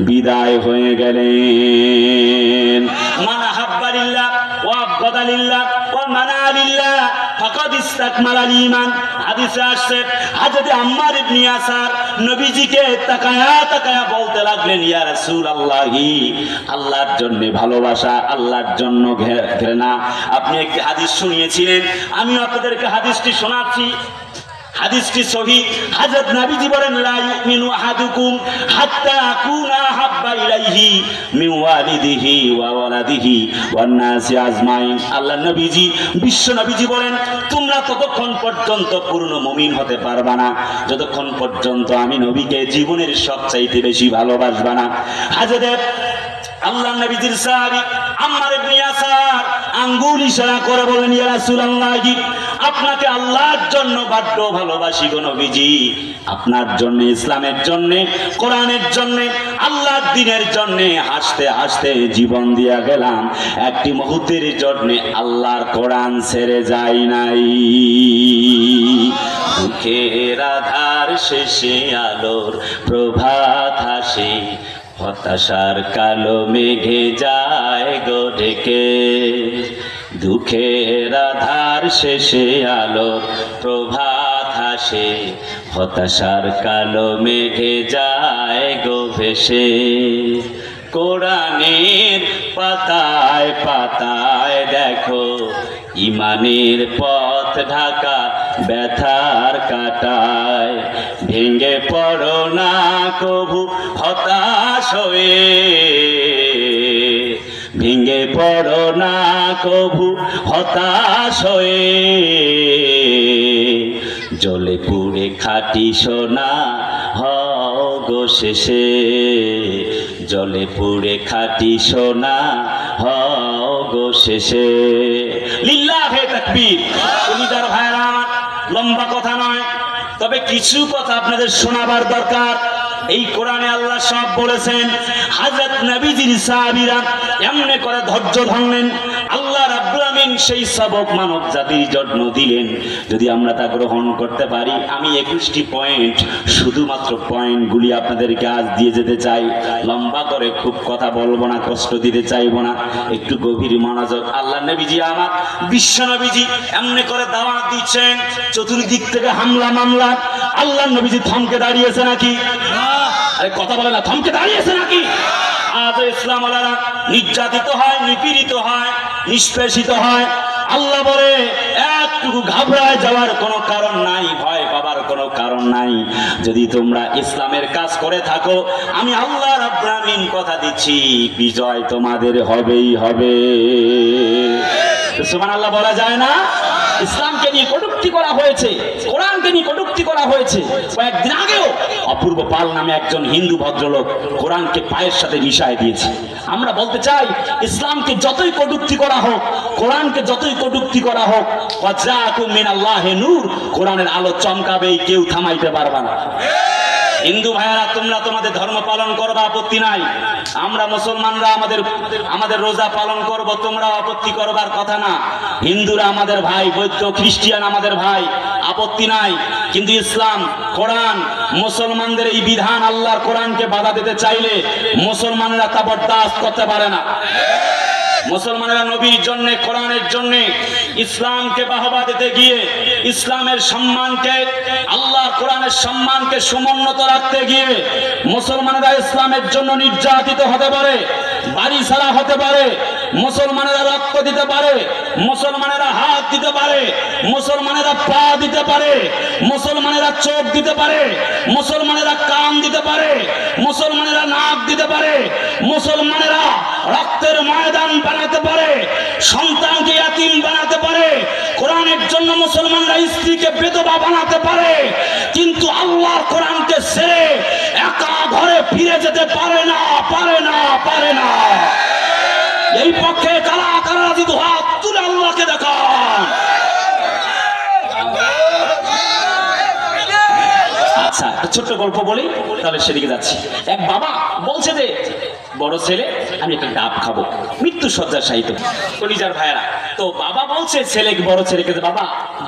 Speaker 1: বিদায় হয়ে গেলেন। মানা হাব্বালিল্লাহ ওয়া আবগাদালিল্লাহ ওয়া মানা লিল্লাহ ফাকাদ ইসতাকমালাল ঈমান। হাদিসে আসছে হযরত আম্মার ইবনে ইয়াসার নবীজিকে তাকায়া তাকায়া বলতে লাগলেন, ইয়া রাসূলুল্লাহি, আল্লাহর জন্য ভালোবাসা, আল্লাহর জন্য ঘৃণা। আপনি একটি হাদিস শুনিয়েছিলেন, আমি আপনাদেরকে হাদিসটি শোনাচ্ছি। হাদিসটি সহিহ। হযরত নবীজি বলেন, লা ইউমিনু আহাদুকুম হাত্তা আকুনা হাব্বা ইলাইহি মিন ওয়ালিদিহি ওয়া ওয়ালাদিহি ওয়ান নাসি আজমাইন। আল্লাহর নবীজি, বিশ্ব নবীজি বলেন, তোমরা ততক্ষণ পর্যন্ত পূর্ণ মুমিন হতে পারবা না যতক্ষণ পর্যন্ত আমি নবীকে জীবনের সবচাইতে বেশি ভালোবাসবা না। হযরত আল্লাহ নবীজির সাহাবী আম্মার ইবনে ইয়াসার আঙ্গুল ইশারা করে বলেন, ইয়া রাসূলুল্লাহ, আপনাকে আল্লাহর জন্য বড্ড ভালোবাসি গো নবীজি, আপনার জন্য, ইসলামের জন্য, কোরআনের জন্য, আল্লাহর দ্বীনের জন্য হাসতে হাসতে জীবন দিয়া গেলাম, একটি মুহূর্তের জন্য আল্লাহর কোরআন ছেড়ে যাই নাই। দুঃখের আধার শেষে আলোর প্রভাত হাসে, হতাশার কালো মেঘে যায় গো ঢেকে। দুঃখের আধার শেষে আলোর প্রভাত হাসে, হতাশার কালো মেঘে যায় গো ভেসে। কোরআনের পাতায় পাতায় দেখো ইমানের পথ ঢাকা ব্যথার কাটায়, ভেঙে পড়ো না কভু হতাশ হয়ে, ভেঙে পড়ো না কভু হতাশ হয়ে। জ্বলে পুড়ে খাঁটি সোনা হও গো শেষে, জ্বলে পুড়ে খাঁটি সোনা হও গো শেষে। লিল্লাহে তাকবীর। কলিজার ভাইরা আমার, লম্বা কথা নয়, তবে কিছু কথা আপনাদের শোনাবার দরকার। এই কোরআনে আল্লাহ সব বলেছেন। হযরত নবীজির সাহাবীরা এমনি করে ধৈর্য ধরলেন, আল্লাহ রাব্বুল আমিন সেই সবক মানব জাতির জন্য দিলেন। যদি আমরা তা গ্রহণ করতে পারি, আমি 21টি পয়েন্ট, শুধুমাত্র পয়েন্টগুলি আপনাদেরকে আজ দিয়ে যেতে চাই। লম্বা করে খুব কথা বলবো না, কষ্ট দিতে চাইবো না, একটু গভীর মনোযোগ। আল্লাহ নবীজি আমার, বিশ্ব নবীজি এমনি করে দাওয়াত দিচ্ছেন, চতুর্দিক থেকে হামলা মামলা। আল্লাহ নবীজি থমকে দাঁড়িয়েছে নাকি? আরে কথা বলে না, থমকে দাঁড়িয়েছে নাকি? আজ ইসলাম ওয়ালারা নির্যাতিত হয়, নিপীড়িত হয়, নিষ্পেষিত হয়। আল্লাহ বলে একটুকু ঘাবড়ায় যাওয়ার কোনো কারণ নাই, ভয় পাবার কোনো কারণ নাই। যদি তোমরা ইসলামের কাজ করে থাকো, আমি আল্লাহ রাব্বুল আমিন কথা দিচ্ছি, বিজয় তোমাদের হবেই হবে। সুবহানাল্লাহ বলা যায় না? ইসলামকে নিয়ে কটূক্তি করা হয়েছে, কোরআনকে নিয়ে কটূক্তি করা হয়েছে। কয়েকদিন আগেও অপূর্ব পাল নামে একজন হিন্দু ভদ্রলোক কোরআনকে পায়ের সাথে মিশায় দিয়েছে। আমরা বলতে চাই, ইসলামকে যতই কটূক্তি করা হোক, কোরআনকে যতই কটূক্তি করা হোক, ওয়াজাকুম মিনাল্লাহি নূর, কোরআনের আলো চমকাবেই, কেউ থামাইতে পারবে না। হিন্দু ভাইয়ারা, তোমরা তোমাদের ধর্ম পালন করবা, আপত্তি নাই। আমরা মুসলমানরা আমাদের রোজা পালন করব, তোমরা আপত্তি করবার কথা না। হিন্দুরা আমাদের ভাই, বৌদ্ধ খ্রিস্টান আমাদের ভাই, আপত্তি নাই। কিন্তু ইসলাম, কোরআন, মুসলমানদের এই বিধান, আল্লাহর কোরআনকে বাধা দিতে চাইলে মুসলমানেরা তা বরদাস্ত করতে পারে না। মুসলমানেরা নবীর জন্য, কোরআনের জন্য, ইসলামকে বাহবা দিতে গিয়ে, ইসলামের সম্মানকে, আল্লাহর কোরআনের সম্মানকে সমুন্নত রাখতে গিয়ে মুসলমানেরা ইসলামের জন্য নির্যাতিত হতে পারে, বাড়ি ছাড়া হতে পারে, মুসলমানেরা রক্ত দিতে পারে, মুসলমানেরা হাত দিতে পারে, মুসলমানেরা পা দিতে পারে, মুসলমানেরা চোখ দিতে পারে, মুসলমানেরা কান দিতে পারে, মুসলমানেরা নাক দিতে পারে, মুসলমানেরা রক্তের ময়দান বানাতে পারে, সন্তানকে ইয়াতীম বানাতে পারে, কোরআনের জন্য মুসলমানরা স্ত্রীকে বিধবা বানাতে পারে। কিন্তু আল্লাহর কোরআনকে ছেড়ে একা ঘরে ফিরে যেতে পারে না, পারে না, পারে না। এই পক্ষে কারা কারা রাজি? হাত তুলে আল্লাহকে দেখান। আচ্ছা, একটা ছোট্ট গল্প বলি, তাহলে সেদিকে যাচ্ছি। এক বাবা বলছে যে, বড় ছেলে, আমি একটা ডাব খাবো, মৃত্যু শয্যার শায়িত। কলিজার ভাইয়েরা, তো বাবা বলছে ছেলেকে, বড় ছেলেকে, বাবা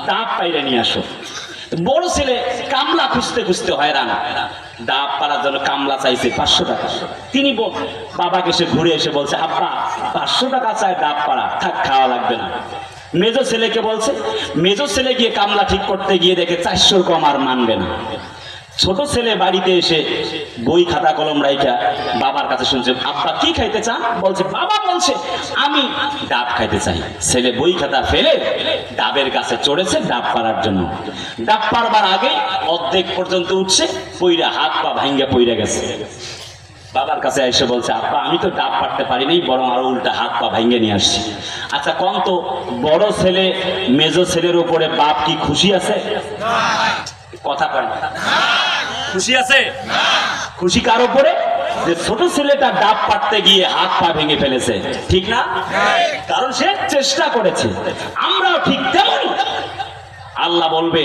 Speaker 1: ডাব পাইরে নিয়ে আসো। বড় ছেলে কামলা খুঁজতে খুঁজতে হয়রান, ডাব পাড়ার জন্য কামলা চাইছে 500 টাকা। তিনি বাবাকে সে ঘুরে এসে বলছে, আব্বা 500 টাকা চাই ডাব পাড়া, থাক, খাওয়া লাগবে না। মেজো ছেলেকে বলছে, মেজো ছেলে গিয়ে কামলা ঠিক করতে গিয়ে দেখে 400 কম আর মানবে না। ছোট ছেলে বাড়িতে এসে বই খাতা কলম রাইখা বাবার কাছে শুনছে, আব্বা কি খাইতে চান? বলছে, বাবা বলছে আমি ডাব খাইতে চাই। ছেলে বই খাতা ফেলে ডাবের কাছে চড়েছে ডাব পাড়ার জন্য। ডাব পাড়বার আগে অর্ধেক পর্যন্ত উঠছে, পইরা হাত পা ভাঙ্গা পইরা গেছে। বাবার কাছে এসে বলছে, আব্বা আমি তো ডাব পাড়তে পারি নাই, বরং আরো উল্টা হাত পা ভাঙ্গে নিয়ে আসছি। আচ্ছা কোন তো, বড় ছেলে মেজো ছেলের উপরে বাপ কি খুশি আছে? কথা কয় না, খুশি আছে? খুশি কার উপরে? যে ছোট ছেলেটা ডাব পাড়তে গিয়ে হাত পা ভেঙে ফেলেছে, ঠিক না? কারণ সে চেষ্টা করেছে। আমরাও ঠিক তেমনই আল্লাহ বলবে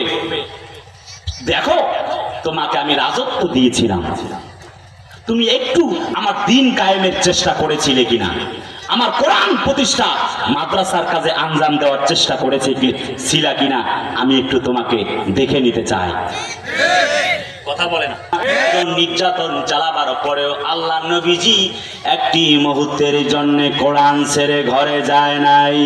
Speaker 1: দেখো তোমাকে আমি রাজত্ব দিয়েছিলাম, তুমি একটু আমার দিন কায়েমের চেষ্টা করেছিলে কিনা, আমার কোরআন প্রতিষ্ঠা মাদ্রাসার কাজে আঞ্জাম দেওয়ার চেষ্টা করেছিলা কিনা, আমি একটু তোমাকে দেখে নিতে চাই। কথা বলে না। নির্যাতন চালাবার পরেও আল্লাহ নবীজি একটি মুহূর্তের জন্য কোরআন ছেড়ে ঘরে যায় নাই।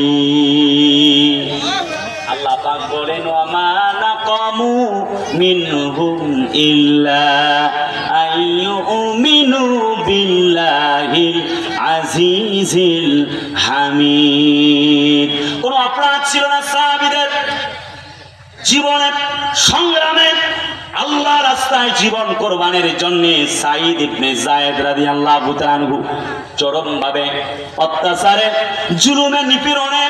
Speaker 1: আল্লাহ পাক বলেন ওয়ামা নাকামু মিনহুম ইল্লা আইয়ুমিনু বিল্লাহিল আজিজিল হামিদ। কোন অপরাধ ছিল না সাহাবীদের জীবনে, সংগ্রামে আল্লাহ রাস্তায় জীবন কোরবানের জন্য সাঈদ ইবনে যায়েদ রাদিয়াল্লাহু তাআলা আনহু চরমভাবে অত্যাচারে, জুলুমে, নিপীড়নে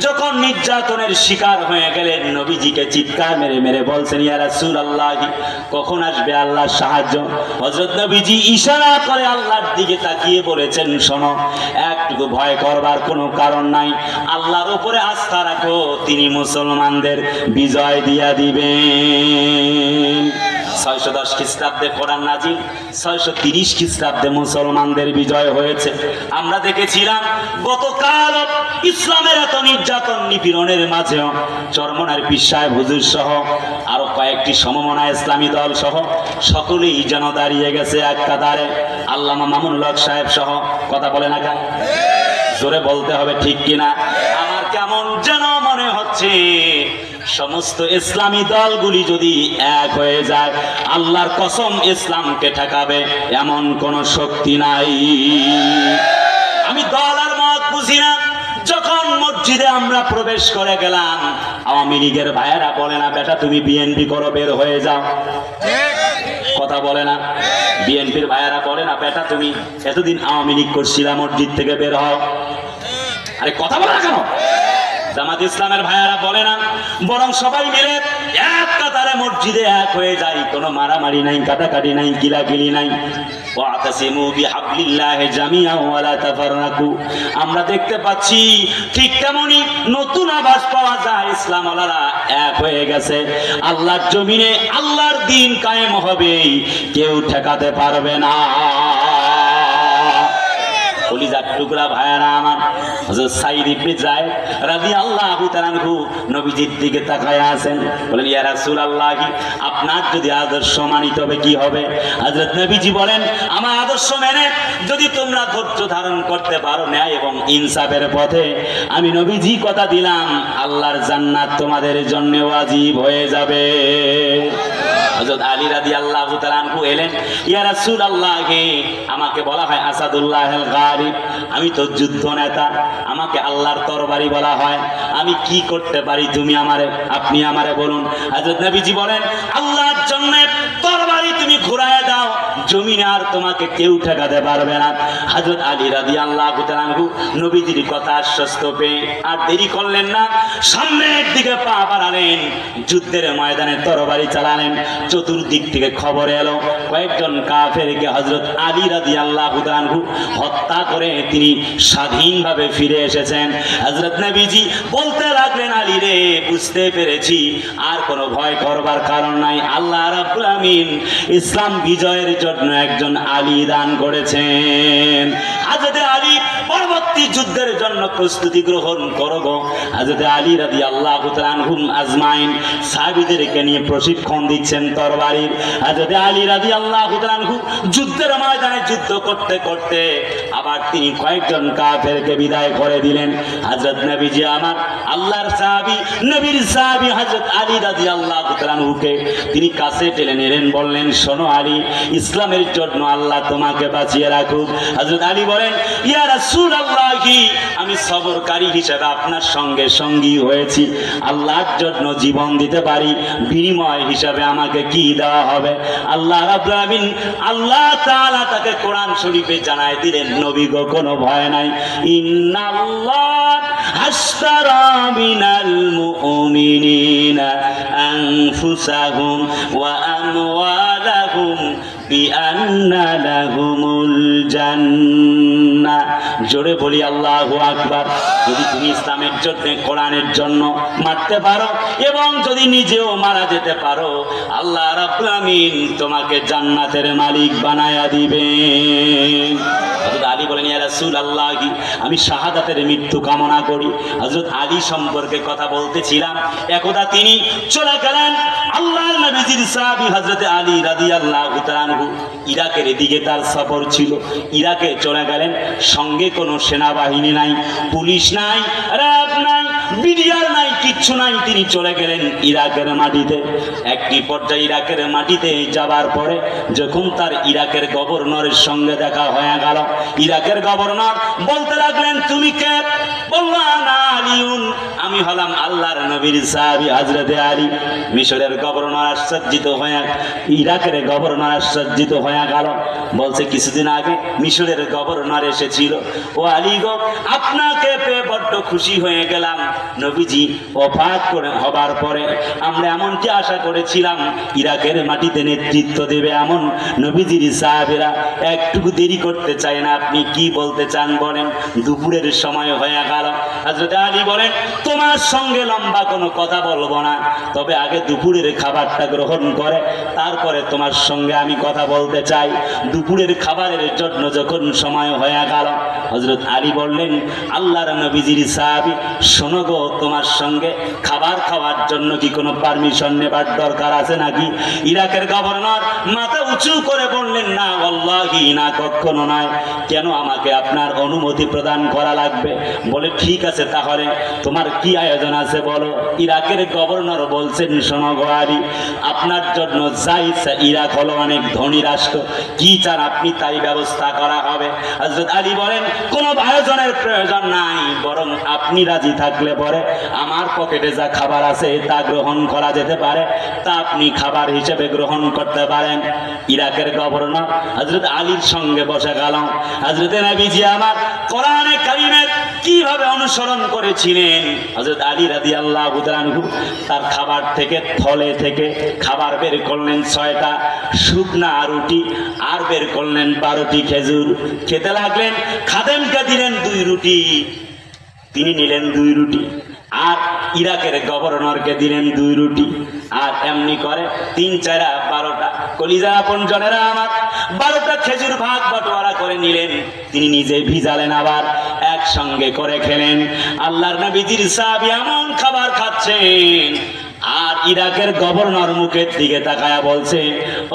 Speaker 1: যখন নির্যাতনের শিকার হয়ে গেলেন, নবীজিকে চিৎকার মেরে মেরে বলছেন ইয়া রাসূলুল্লাহ কখন আসবে আল্লাহর সাহায্য। হযরত নবীজি ইশারা করে আল্লাহর দিকে তাকিয়ে বলেছেন শোনো, একটু ভয় করবার কোনো কারণ নাই, আল্লাহর উপরে আস্থা রাখো, তিনি মুসলমানদের বিজয় দিয়া দিবেন। 610 খ্রিস্টাব্দে কোরআন নাজিল, 630 খ্রিস্টাব্দে মুসলমানদের বিজয় হয়েছে। আমরা দেখেছিলাম গতকাল ইসলামের এত নির্যাতন নিপীড়নের মাঝেও চরমনার পীর সাহেব হুজুর সহ আরো কয়েকটি সমমনা ইসলামী দল সহ সকলেই যেন দাঁড়িয়ে গেছে এক কাতারে, আল্লামা মামুনুল হক সাহেব সহ। কথা বলে না কেন? জোরে বলতে হবে ঠিক কিনা? আমার কেমন যেন মনে হচ্ছে সমস্ত ইসলামী দলগুলি যদি এক হয়ে যায়, আল্লাহর কসম ইসলামকে ঠেকাবে এমন কোন শক্তি নাই। আমি দল আর মত বুঝি না। যখন মসজিদে আমরা প্রবেশ করে গেলাম, আওয়ামী লীগের ভাইয়েরা বলে না বেটা তুমি বিএনপি করো, বের হয়ে যাও। কথা বলে না? বিএনপির ভাইয়েরা বলে না বেটা তুমি এতদিন আওয়ামী লীগ করছিলা, মসজিদ থেকে বের হও। আরে কথা বলে না কেন? জামাত ইসলামের ভাইয়ারা বলে না, বরং সবাই মিলে এক কাতারে মসজিদে এক হয়ে যায়, কোনো মারামারি নাই, কাটাকাটি নাই, কিলাকিলি নাই। ওয়াতাসিমু বিহাবলিল্লাহি জামিআন ওয়া লা তাফাররাকু। আমরা দেখতে পাচ্ছি ঠিক তেমনি নতুন আভাস পাওয়া যায়, ইসলাম ওয়ালারা এক হয়ে গেছে। আল্লাহর জমিনে আল্লাহর দ্বীন কায়েম হবে, কেউ ঠেকাতে পারবে না। কলিজার টুকরা ভাইয়ারা আমার, হযরত সাঈদ ইবনে যায়েদ রাদিয়াল্লাহু তাআলা আনহু নবীজির দিকে তাকায় আছেন, বলেন ইয়া রাসূলুল্লাহ আপনার যদি আদর্শ মানিতে হবে কি হবে? হযরত নবীজি বলেন আমার আদর্শ মেনে যদি তোমরা ধৈর্য ধারণ করতে পারো ন্যায় এবং ইনসাফের পথে, আমি নবীজি কথা দিলাম আল্লাহর জান্নাত তোমাদের জন্য ওয়াজিব হয়ে যাবে। হযরত আলী রাদিয়াল্লাহু তাআলা আনহু এলেন, ইয়া রাসূলুল্লাহ আমাকে বলা হয় আসাদুল্লাহিল গালিব, আমি তো যুদ্ধ নেতা, আমাকে আল্লাহর তরবারি বলা হয়, আমি কি করতে পারি আপনি আমারে বলুন। হযরত নবীজি বলেন আল্লাহর জন্য তরবারি তুমি ঘুরায় দাও, জমিনে আর তোমাকে কেউ ঠেকাতে পারবে না। হযরত আলী রাদিয়াল্লাহু তাআলা আনহু নবীজির কথা আশ্বস্ত পেয়ে আর দেরি করলেন না, সামনের দিকে পা বাড়ালেন, যুদ্ধের ময়দানে তরবারি চালালেন। চতুর্দিক থেকে খবর এলো কয়েকজন কাফেরকে হযরত আলী রাদিয়াল্লাহু তাআলা আনহু হত্যা করে তিনি স্বাধীনভাবে ফিরে এসেছেন। হযরত নবীজি বলতে লাগলেন আলী রে, বুঝতে পেরেছি আর কোনো ভয় করবার কারণ নাই, আল্লাহ রাব্বুল আমিন ইসলাম বিজয়ের জন্য একজন আলী দান করেছেন। হযরত আলী পরবর্তী যুদ্ধের জন্য প্রস্তুতি গ্রহণ করো গো। হযরত আলী রাদিয়াল্লাহু তাআলা আনহুম আজমাইন সাহাবীদেরকে নিয়ে প্রশিক্ষণ দিচ্ছেন তরবারির। হযরত আলী রাদিয়াল্লাহু তাআলা আনহু যুদ্ধের ময়দানে যুদ্ধ করতে করতে আবার তিনি কয়েকজন কাফেরকে বিদায় করে দিলেন। হযরত নবীজি আমার আল্লাহর সাহাবী, নবীর সাহাবী হযরত আলী রাদিয়াল্লাহু তাআলা আনহুকে তিনি কাছে টেনে নিলেন, বললেন শোনো আলী, ইসলামের জন্য আল্লাহ তোমাকে বাঁচিয়ে রাখুক। হযরত আলী বলেন ইয়া রাসূলুল্লাহ আমি সবরকারী হিসেবে আপনার সঙ্গে সঙ্গী হয়েছি, আল্লাহর জন্য জীবন দিতে পারি, বিনিময় হিসাবে আমাকে কি দেওয়া হবে? আল্লাহ রাব্বুল আমিন আল্লাহ তাআলা তাকে কোরআন শরীফে জানায় দিলেন নবী গো কোনো ভয় নাই, ইন্নাল্লাহ আশতারা মিনাল মুমিনিনা আনফুসাহুম ওয়া আমওয়ালাহুম বিআন্না লাহুমুল জান্নাহ জোরে বলি আল্লাহু আকবার। যদি তুমি ইসলামের জন্য, কোরআনের জন্য মারতে পারো এবং যদি নিজেও মারা যেতে পারো, আল্লাহ রাব্বুল আমিন তোমাকে জান্নাতের মালিক বানায়া দিবেন। হযরত আলী বলেন, ইয়া রাসূলুল্লাহ, আমি শাহাদাতের মৃত্যু কামনা করি। হযরত আলী সম্পর্কে কথা বলতেছিলাম। একদা তিনি চলে গেলেন, আল্লাহর নবীজির সাহাবী হযরত আলী রাদিয়াল্লাহু তাআলা আনহু ইরাকের দিকে তার সফর ছিল। ইরাকে চলে গেলেন, সঙ্গে কোনো সেনাবাহিনী নাই, পুলিশ নাই, র্যাব নাই, বিডিআর নাই, কিচ্ছু নাই। তিনি চলে গেলেন ইরাকের মাটিতে। একটি পর্যায়ে ইরাকের মাটিতে যাবার পরে যখন তার ইরাকের গভর্নরের সঙ্গে দেখা হয়ে গেল, ইরাকের গভর্নর বলতে লাগলেন, তুমি কে? বলল, আনা আলীউন, আমি হলাম আল্লাহর নবীর সাহাবী হযরত আলী। মিশরের গভর্নর আশ্চর্যিত হয়ে, ইরাকের গভর্নর আশ্চর্যিত হয়ে গেল। বলছে, কিছুদিন আগে মিশরের গভর্নর এসেছিল। ও আলী গো, আপনাকে পেয়ে বড্ড খুশি হয়ে গেলাম। নবীজি ওফাত করে হবার পরে আমরা এমনটি আশা করেছিলাম ইরাকের মাটিতে নেতৃত্ব দেবে এমন নবীজির সাহাবীরা একটুকু দেরি করতে চায় না। আপনি কি বলতে চান বলেন? দুপুরের সময় হয়ে গেল। হযরত আলী বলেন, তোমার সঙ্গে লম্বা কোনো কথা বলবো না, তবে আগে দুপুরের খাবারটা গ্রহণ করে তারপরে তোমার সঙ্গে আমি কথা বলতে চাই। দুপুরের খাবারের জন্য যখন সময় হয়ে গেল, হযরত আলী বললেন, আল্লাহর নবীজির সাহাবী, শোনো গো, তোমার সঙ্গে খাবার খাওয়ার জন্য কি কোনো পারমিশন নেবার দরকার আছে নাকি? ইরাকের গভর্নর মাথা উঁচু করে বললেন, না ওয়াল্লাহি, না, কখনো নয়। কেন আমাকে আপনার অনুমতি প্রদান করা লাগবে? বলে, ঠিক আছে, তাহলে তোমার কি আয়োজন আছে বলো। ইরাকের গভর্নর বলছেন, শোনো গো আলী, আপনার জন্য যাই ইচ্ছা, ইরাক হলো অনেক ধনী রাষ্ট্র, কি চান আপনি তাই ব্যবস্থা করা হবে। হযরত আলী বলেন, কোনো আয়োজনের প্রয়োজন নাই, বরং আপনি রাজি থাকলে পরে আমার পকেটে যা খাবার আছে তা গ্রহণ করা যেতে পারে, তা আপনি খাবার হিসেবে গ্রহণ করতে পারেন। ইরাকের গভর্নর হযরত আলীর সঙ্গে বসে গেল। হযরত নবীজি আমার কোরআনে কারীমের কিভাবে অনুসরণ করেছিলেন, হযরত আলী রাদিয়াল্লাহু তাআলা আনহু তার খাবার থেকে, থলে থেকে খাবার বের করলেন 6টা শুকনা রুটি, আর বের করলেন 12টি খেজুর। খেতে লাগলেন, খাদেমকে দিলেন 2 রুটি, তিনি নিলেন 2 রুটি, আর ইরাকের গভর্নরকে দিলেন 2 রুটি, আর এমনি করে 3 4 12টা, কলিজা আপন জনেরা আমার, 12টা খেজুর ভাগ বাটোয়ারা করে নিলেন। তিনি নিজে ভিজালেন, আবার একসঙ্গে করে খেলেন। আল্লাহর নবীজির সাহাবী এমন খাবার খাচ্ছেন, আর ইরাকের গভর্নর মুখের দিকে তাকায়া বলছে,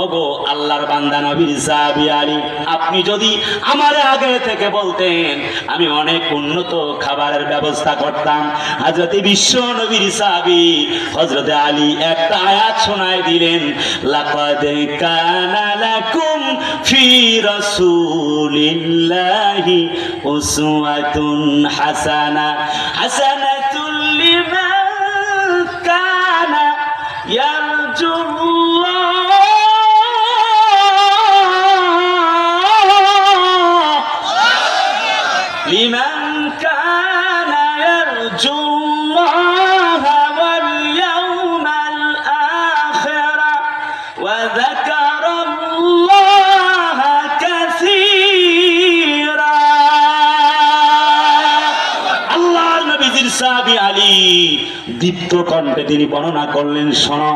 Speaker 1: ওগো আল্লাহর বান্দা নবীর সাহাবী আলী, আপনি যদি আমারে আগে থেকে বলতেন আমি অনেক উন্নত খাবারের ব্যবস্থা করতাম। হযরত বিশ্ব নবীর সাহাবী হযরত আলী একটা আয়াত শোনায় দিলেন, লাকাদ কানা লাকুম ফি রাসূলিল্লাহি উসওয়াতুন হাসানা, হাসানাতুল লিমান يرجو الله لمن كان يرجو الله واليوم الآخر وذكر الله كثيرا। الله النبي সাহাবী আলী দীপ্ত কণ্ঠে তিনি বর্ণনা করলেন, শোনো,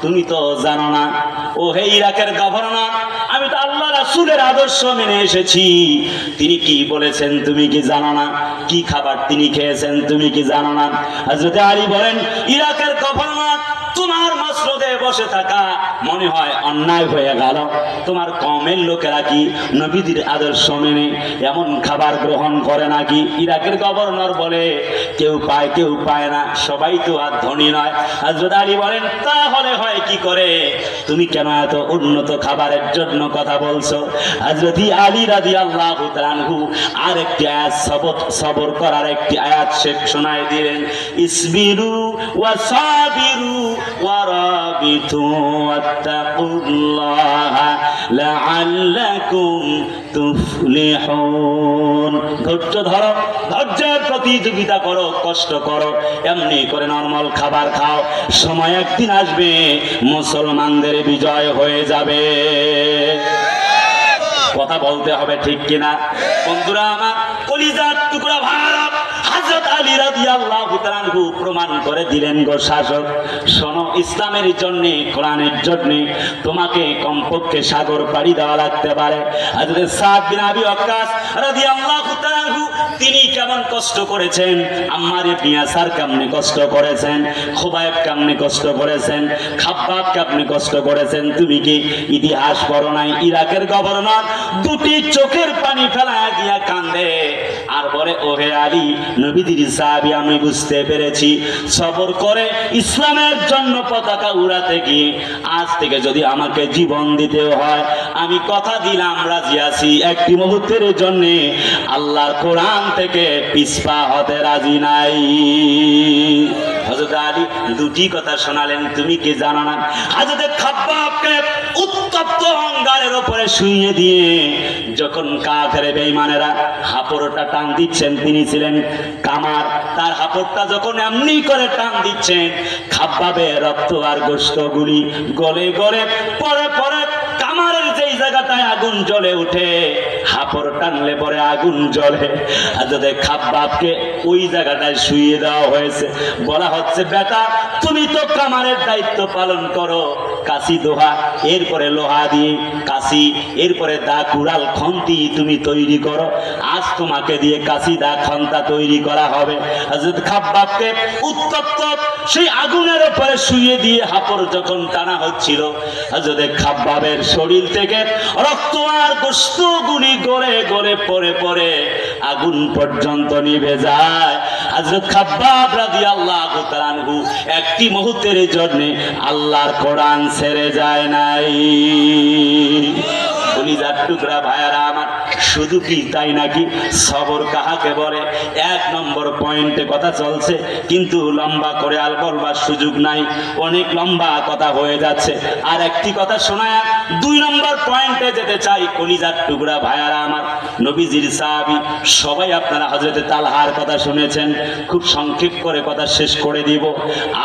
Speaker 1: তুমি তো জানো না, ও হে ইরাকের গভর্নর, আমি তো আল্লাহ রাসূলের আদর্শ মেনে এসেছি। তিনি কি বলেছেন তুমি কি জানো না? কি খাবার তিনি খেয়েছেন তুমি কি জানো না? হযরত আলী বলেন, ইরাকের গভর্নর, তোমার মসনদে বসে থাকা মনে হয় অন্যায় হয়ে গেল। তোমার কওমের লোকেরা কি নবীদের আদর্শ মেনে এমন খাবার গ্রহণ করে নাকি? ইরাকের গভর্নর বলে, কেউ পায় কেউ পায় না, সবাই তো আর ধনী নয়। হযরত আলী বলেন, তাহলে হয় কি করে? তুমি কেন এত উন্নত খাবারের জন্য কথা বলছো? হযরত আলী রাদিয়াল্লাহু তাআলা আনহু আরেকটি আয়াত, সবর করার একটি আয়াত শেখ শোনায় দিলেন, ইসবিরু ওয়া সাবিরু ওয়া রাবিতু ওয়াত্তাকুল্লাহা লাআল্লাকুম তুফলিহুন। ধৈর্য ধরো, ধৈর্যের প্রতিযোগিতা করো, কষ্ট করো, এমনি করে নরমাল খাবার খাও, সময় একদিন আসবে মুসলমানদের বিজয় হয়ে যাবে। কথা বলতে হবে, ঠিক কিনা? বন্ধুরা আমার, কলিজার টুকরা ভাইরা, হযরত আলী রাদিয়াল্লাহু তাআলা আনহু প্রমাণ করে দিলেন, গো শাসক, শোনো, ইসলামের জন্য, কোরআনের জন্য তোমাকে কমপক্ষে সাগর পাড়ি দেওয়া লাগতে পারে। হযরত সাদ বিন আবি ওয়াক্কাস রাদিয়াল্লাহু তাআলা আনহু তিনি কেমন কষ্ট করেছেন, আম্মার ইবনে ইয়াসার কেমনে কষ্ট করেছেন, খুবাইব কেমনে কষ্ট করেছেন, খাব্বাব কেমনে কষ্ট করেছেন, তুমি কি ইতিহাস পড়ো নাই? ইরাকের গভর্নর দুটি চোখের পানি ফেলায় দিয়া কান্দে আর বলে, ওহে আলী, নবীজির সাহাবী, আমি বুঝতে পেরেছি, সবর করে ইসলামের জন্য পতাকা উড়াতে গিয়ে আজ থেকে যদি আমাকে জীবন দিতেও হয়, আমি কথা দিলাম রাজি আছি, একটি মুহূর্তের জন্য আল্লাহর কোরআন থেকে পিছপা হতে রাজি নাই। হযরত আলী দুটি কথা শোনালেন, তুমি কি জানো না? হযরত খাব্বাবকে উত্তপ্ত অঙ্গারের উপরে শুইয়ে দিয়ে যখন কাফের বেঈমানেরা হাপড়টা টান দিচ্ছেন, তিনি ছিলেন কামার, তার হাপড়টা যখন এমনি করে টান দিচ্ছেন, খাব্বাবের রক্ত আর গোশতগুলি গলে গলে পরে পরে কামারের যেই জায়গাটায় আগুন জ্বলে উঠে, হাপড় টানলে পরে আগুন জ্বলে। আর যদি খাব্বাবকে ওই জায়গাটায় শুইয়ে দেওয়া হয়েছে, বলা হচ্ছে, বেটা, তুমি তো কামারের দায়িত্ব পালন করো, কাশি দোহা, এরপরে লোহা দিয়ে কাশি, এরপরে দা কুড়াল খন্তি তুমি তৈরি করো, আজ তোমাকে দিয়ে কাশি দা খন্তা তৈরি করা হবে। হযরত খাব্বাবকে উত্তপ্ত সেই আগুনের উপরে শুইয়ে দিয়ে হাপড় যখন টানা হচ্ছিল, হযরত খাব্বাবের শরীর থেকে রক্ত আর গোশতগুলি গলে গলে পড়ে পড়ে আগুন পর্যন্ত নিভে যায়। হযরত খাব্বাব রাদিয়াল্লাহু তাআলা আনহু একটি মুহূর্তের জন্য আল্লাহর কোরআন ছেড়ে যায় নাই। কলিজার টুকরা ভাইয়ারা আমার, শুধু কি তাই নাকি? সবর কাহাকে বলে? এক নম্বর পয়েন্টে কথা চলছে, কিন্তু লম্বা করে আর বলবার সুযোগ নাই, অনেক লম্বা কথা হয়ে যাচ্ছে। আর একটি কথা শোনায় দুই নম্বর পয়েন্টে যেতে চাই। কলিজার টুকরা ভাইয়ারা আমার, নবীজির সাহাবী সবাই আপনারা হযরত তালহার কথা শুনেছেন, খুব সংক্ষেপ করে কথা শেষ করে দিব,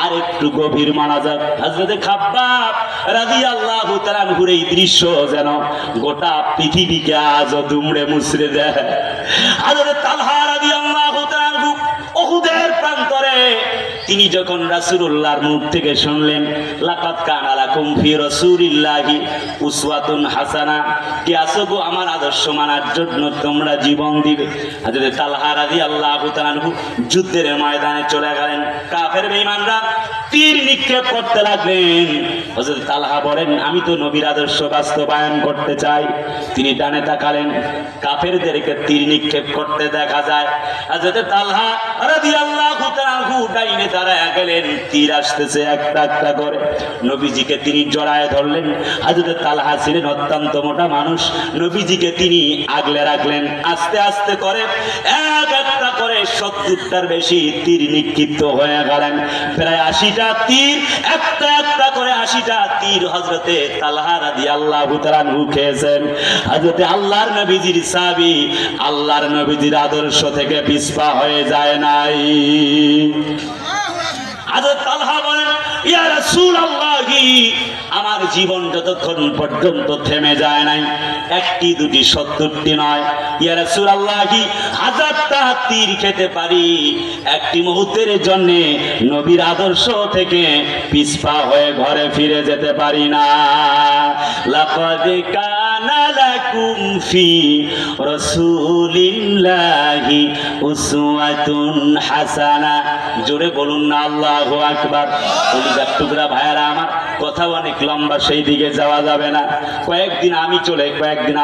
Speaker 1: আর একটু গভীর মানা যাক। হযরত খাব্বাব রাদিয়াল্লাহু তাআলা আনহুর এই দৃশ্য যেন গোটা পৃথিবীকে আজও দুমড়ে মুচড়ে দেয়। হযরত তালহা রাদিয়াল্লাহু তাআলা আনহু উহুদের প্রান্তরে তিনি যখন রাসূলুল্লাহর মুখ থেকে শুনলেন, লাকাদ কানা লাকুম ফি রাসূলিল্লাহি উসওয়াতুন হাসানা, কি আছো গো আমার আদর্শ মানার জন্য তোমরা জীবন দিবে। হযরত তালহা রাদিয়াল্লাহু তাআলা আনহু যুদ্ধের ময়দানে চলে গেলেন, কাফের বেঈমানরা তীর নিক্ষেপ করতে লাগলেন। হযরত তালহা বলেন, আমি তো নবীর আদর্শ বাস্তবায়ন করতে চাই। তিনি ডানে তাকালেন, কাফেরদেরকে তীর নিক্ষেপ করতে দেখা যায়। হযরত তালহা রাদিয়াল্লাহু তাআলা আনহু ডাইনে দাঁড়ায় গেলেন, তীর আসতেছে একটা একটা করে, নবীজিকে তিনি জড়ায় ধরলেন। হযরত তালহা ছিলেন অত্যন্ত মোটা মানুষ, নবীজিকে তিনি আগলে রাখলেন। আস্তে আস্তে করে এক একটা করে 70টার বেশি তীর নিক্ষিপ্ত হয়ে গেলেন, প্রায় 80টা তীর, একটা একটা করে 80টা তীর হযরতে তালহা রাদিয়াল্লাহু তাআলা আনহু খেয়েছেন। হযরতে আল্লাহর নবীজির সাহাবী আল্লাহর নবীজির আদর্শ থেকে পিছপা হয়ে যায় নাই। হযরত তালহা বলেন, ইয়া রাসূলুল্লাহি, আমার জীবন যতক্ষণ পর্যন্ত থেমে যায় নাই, একটি দুটি 70টি নয়, ইয়া রাসূলুল্লাহি, 1000টা তীর খেতে পারি, একটি মুহূর্তের জন্য নবীর আদর্শ থেকে পিছপা হয়ে ঘরে ফিরে যেতে পারি না। লাকাদ কানা লাকুম ফি রাসূলিল্লাহি উসওয়াতুন হাসানা। জোরে বলুন না আল্লাহু আকবার। কলিজার টুকরা ভাইয়ারা আমার, কথা অনেক লম্বা, সেই দিকে যাওয়া যাবে না। কয়েকদিন